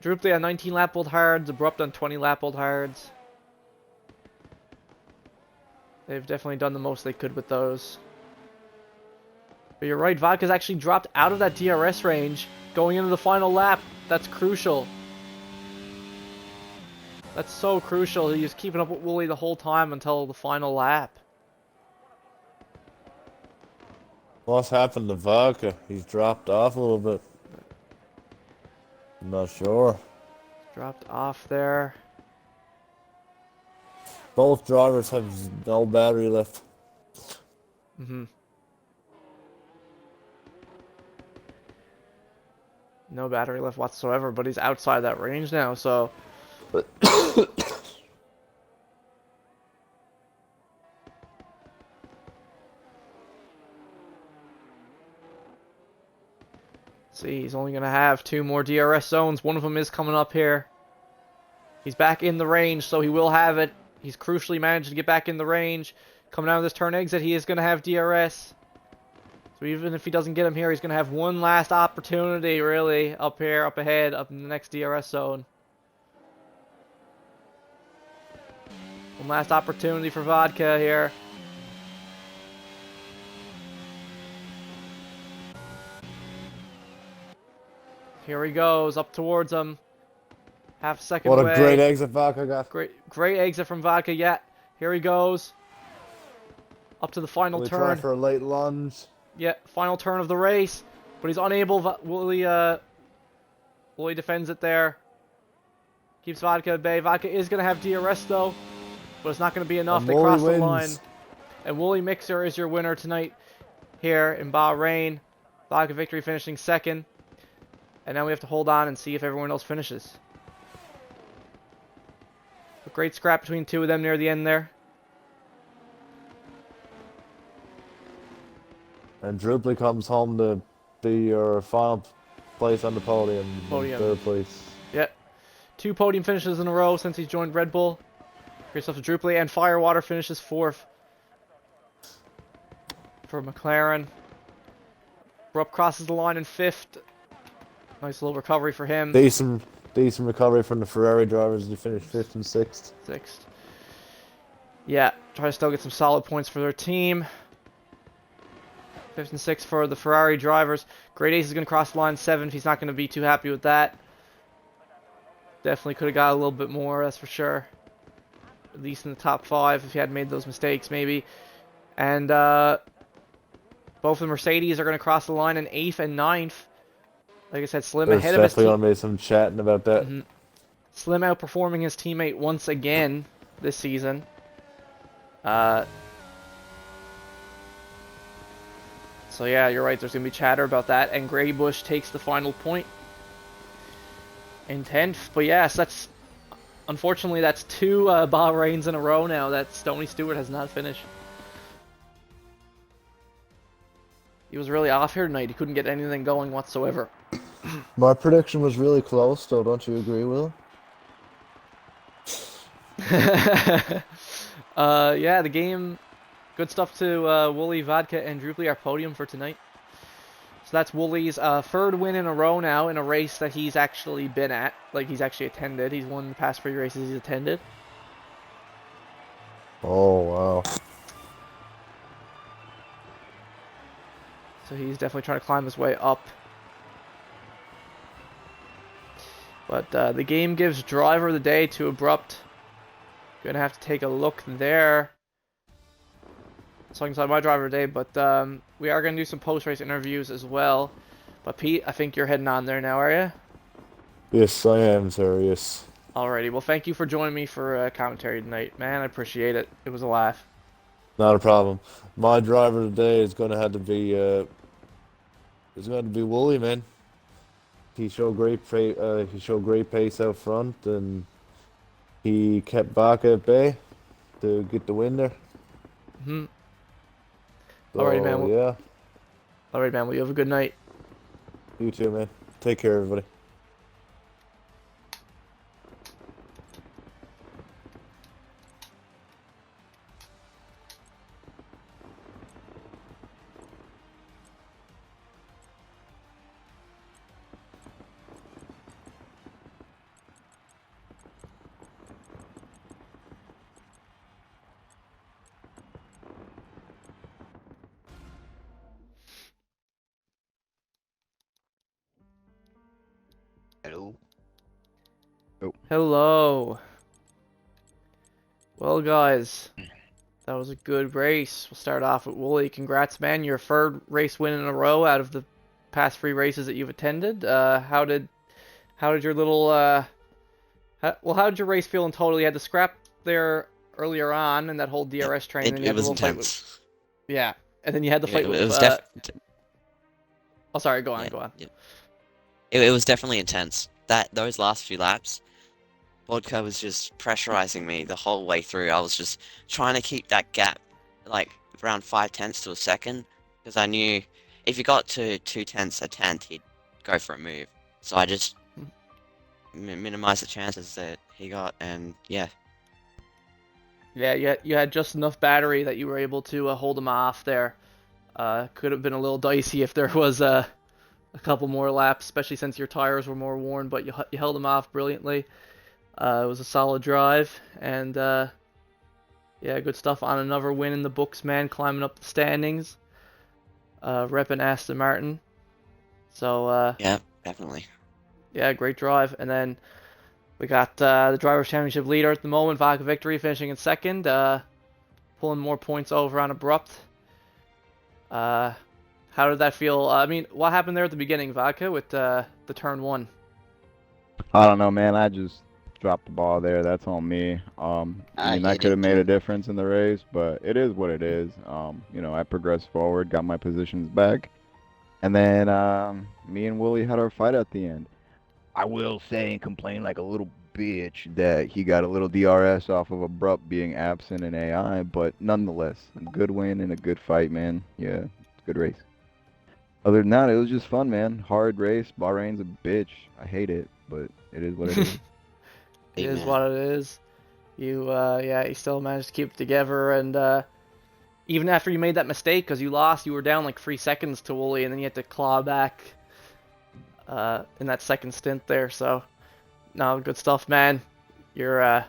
Drupally on 19 lap old hards, Abrupt on 20 lap old hards. They've definitely done the most they could with those. But you're right, Vodka's actually dropped out of that DRS range going into the final lap. That's crucial. That's so crucial. He was keeping up with Wooly the whole time until the final lap. What's happened to Vodka? He's dropped off a little bit. I'm not sure. Dropped off there. Both drivers have no battery left. No battery left whatsoever, but he's outside that range now, so... See, he's only going to have 2 more DRS zones. One of them is coming up here. He's back in the range, so he will have it. He's crucially managed to get back in the range. Coming out of this turn exit, he is going to have DRS. So even if he doesn't get him here, he's going to have one last opportunity, really, up here, up ahead, up in the next DRS zone. One last opportunity for Vodka here. Here he goes, up towards him. Half a second away. What a great exit Vodka got. Great exit from Vodka, yeah. Here he goes. Up to the final turn. Try for a late lunge. Yeah, final turn of the race. But he's unable. Wooly defends it there. Keeps Vodka at bay. Vodka is going to have DRS though. But it's not going to be enough. And they Wooly cross the wins. line. And Wooly Mixer is your winner tonight here in Bahrain. Vodka Victory finishing second. And now we have to hold on and see if everyone else finishes. A great scrap between 2 of them near the end there. And Drupally comes home to be your final place on the podium. Third place. Yep. 2 podium finishes in a row since he's joined Red Bull. Great stuff to Drupally. And Firewater finishes 4th for McLaren. Rupp crosses the line in 5th. Nice little recovery for him. Decent recovery from the Ferrari drivers. They finished 5th and 6th. 6th. Yeah, try to still get some solid points for their team. 5th and 6th for the Ferrari drivers. Great Ace is going to cross the line 7th. He's not going to be too happy with that. Definitely could have got a little bit more, that's for sure. At least in the top 5 if he had made those mistakes, maybe. And both of the Mercedes are going to cross the line in 8th and 9th. Like I said, Slim There's ahead of his definitely team. gonna be some chatting about that. Slim outperforming his teammate once again this season. So yeah, you're right. There's gonna be chatter about that, and Graybush takes the final point in 10th. But yes, that's unfortunately that's 2 Bahrains in a row now that Stoney Stewart has not finished. He was really off here tonight. He couldn't get anything going whatsoever. My prediction was really close, though. Don't you agree, Will? Yeah, the game. Good stuff to Wooly, Vodka, and Droopy, our podium for tonight. So that's Wooly's 3rd win in a row now in a race that he's actually been at. Like, he's actually attended. He's won the past 3 races he's attended. Oh, wow. So he's definitely trying to climb his way up. But the game gives driver of the day to Abrupt. Gonna have to take a look there. So I can tell my driver of the day, but we are gonna do some post-race interviews as well. But Pete, I think you're heading on there now, are you? Yes, I am, sir. Yes. Alrighty, well thank you for joining me for commentary tonight, man. I appreciate it. It was a laugh. Not a problem. My driver today is gonna have to be is going to be Wooly, man. He showed great pace out front, and he kept Baca at bay to get the win there. Mhm. So, Alrighty, man. Well, yeah. alright, man. Well, you have a good night. You too, man. Take care, everybody. Hello. Hello. Well, guys, that was a good race. We'll start off with Wooly. Congrats, man. Your 3rd race win in a row out of the past 3 races that you've attended. How did your little how did your race feel in total? You had to scrap there earlier on in that whole DRS train, and then you It had the was little fight intense. with and then you had the fight It with was oh, sorry, go on, yeah, go on. yeah. It was definitely intense. Those last few laps, Vodka was just pressurizing me the whole way through. I was just trying to keep that gap, like around 5/10 to a second, because I knew if he got to 2/10 a tenth, he'd go for a move. So I just minimized the chances that he got, and yeah. Yeah, you had just enough battery that you were able to hold him off there. Could have been a little dicey if there was a couple more laps, especially since your tires were more worn, but you held him off brilliantly. It was a solid drive, and yeah, good stuff on another win in the books, man, climbing up the standings, repping Aston Martin. So, Yeah, definitely. yeah, great drive. And then we got the Drivers' Championship leader at the moment, Vodka Victory, finishing in 2nd, pulling more points over on Abrupt. How did that feel? I mean, what happened there at the beginning, Vodka, with the turn 1? I don't know, man. I just dropped the ball there. That's on me. I I mean, that hit could have it made a too. difference in the race, but it is what it is. I progressed forward, got my positions back, and then me and Willie had our fight at the end. I will say and complain like a little bitch that he got a little DRS off of Abrupt being absent in AI, but nonetheless, a good win and a good fight, man. Yeah, good race. Other than that, it was just fun, man. Hard race. Bahrain's a bitch. I hate it, but it is what it is. It Hey, is man. what it is. You still managed to keep it together, and even after you made that mistake, because you lost, you were down like 3 seconds to Wooly, and then you had to claw back in that second stint there. So, no, good stuff, man. You're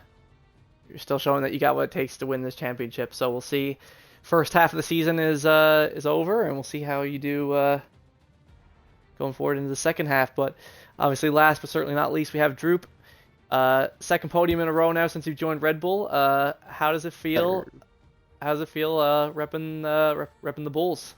you're still showing that you got what it takes to win this championship. So we'll see. First half of the season is over, and we'll see how you do going forward into the second half. But obviously, last but certainly not least, we have Droop. Second podium in a row now since you've joined Red Bull. How does it feel? How does it feel repping the Bulls?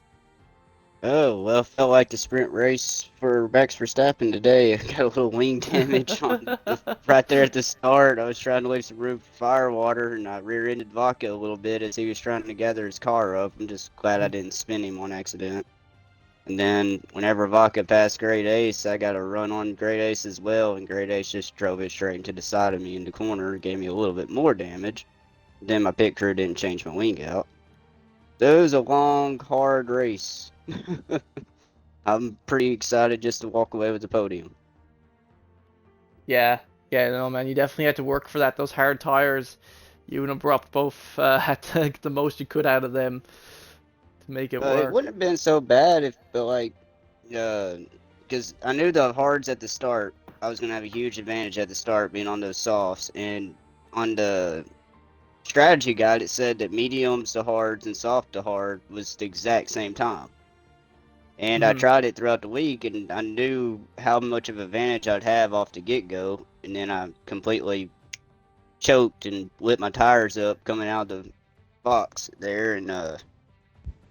Oh, well, felt like the sprint race for Max Verstappen today. I got a little wing damage right there at the start. I was trying to leave some room for firewater, and I rear-ended Vodka a little bit as he was trying to gather his car up. I'm just glad I didn't spin him on accident. And then whenever Vodka passed Great Ace, I got a run on Great Ace as well, and Great Ace just drove it straight into the side of me in the corner, gave me a little bit more damage. Then my pit crew didn't change my wing out. So it was a long, hard race. I'm pretty excited just to walk away with the podium. Yeah, no, man, you definitely had to work for that. Those hard tires, you and Abrupt both had to get the most you could out of them to make it work. It wouldn't have been so bad if, because I knew the hards at the start, I was gonna have a huge advantage at the start being on those softs, and on the strategy guide it said that mediums to hards and soft to hard was the exact same time. And I tried it throughout the week, and I knew how much of an advantage I'd have off the get-go, and then I completely choked and lit my tires up coming out of the box there, and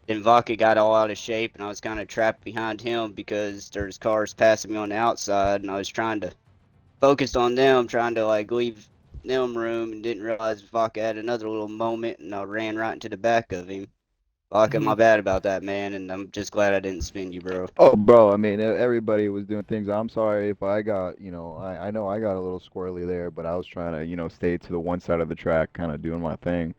then Vodka got all out of shape, and I was kind of trapped behind him because there's cars passing me on the outside, and I was trying to focus on them, trying to like leave them room, and didn't realize Vodka had another little moment, and I ran right into the back of him. Vodka, my bad about that, man, and I'm just glad I didn't spin you, bro. Oh, bro, I mean, everybody was doing things. I'm sorry if I got, I know I got a little squirrely there, but I was trying to, stay to the one side of the track, kind of doing my thing,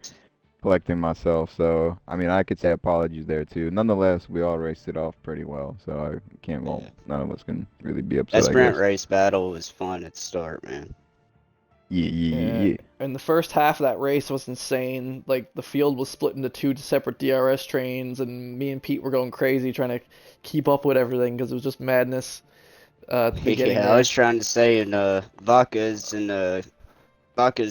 collecting myself. So, I mean, I could say apologies there too. Nonetheless, we all raced it off pretty well, so I can't, well, none of us can really be upset, That I sprint guess. race battle was fun at the start, man. Yeah. And the first half of that race was insane. Like, the field was split into two separate DRS trains, and me and Pete were going crazy trying to keep up with everything because it was just madness at the beginning Yeah, there. I was trying to say in Vodka's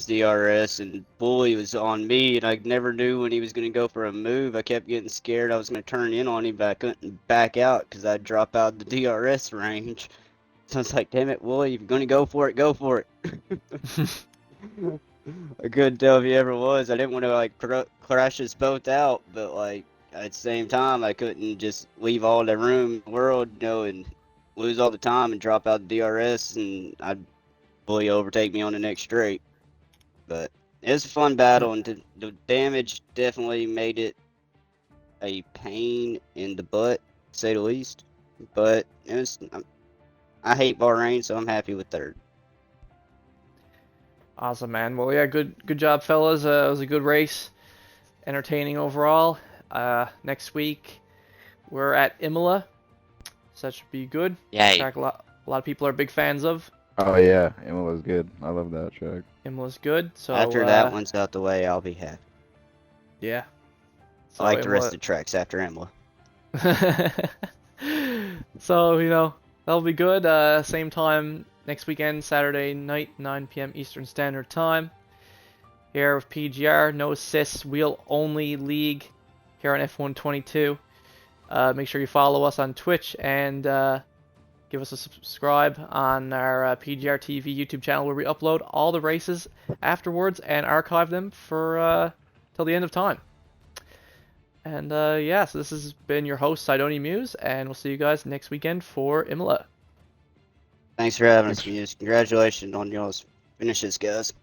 DRS, and Bully was on me, and I never knew when he was going to go for a move. I kept getting scared I was going to turn in on him, but I couldn't back out because I'd drop out the DRS range. So I was like, damn it, Bully, if you're going to go for it, go for it. I couldn't tell if he ever was. I didn't want to like crash us both out, but like at the same time, I couldn't just leave all the room in the world, and lose all the time and drop out the DRS, and I'd Bully overtake me on the next straight. But it was a fun battle, and the damage definitely made it a pain in the butt, to say the least. But it was. I hate Bahrain, so I'm happy with third. Awesome, man. Well, yeah, good job, fellas. It was a good race, entertaining overall. Next week we're at Imola, so that should be good. Yay. Track a lot of people are big fans of. Oh, yeah, Imola's good. I love that track. Imola's good. So After that one's out the way, I'll be happy. Yeah. So I like the rest of the tracks after Imola. So, that'll be good. Same time next weekend, Saturday night, 9 p.m. Eastern Standard Time. Here with PGR, no assists, wheel only league here on F122. Make sure you follow us on Twitch and give us a subscribe on our PGR TV YouTube channel where we upload all the races afterwards and archive them for till the end of time. And yeah, so this has been your host, Sidoni Muse, and we'll see you guys next weekend for Imola. Thanks for having us, Muse. Congratulations on y'all's finishes, guys.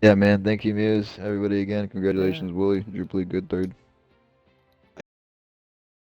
Yeah, man. Thank you, Muse. Everybody again, congratulations, Willie. You played good third.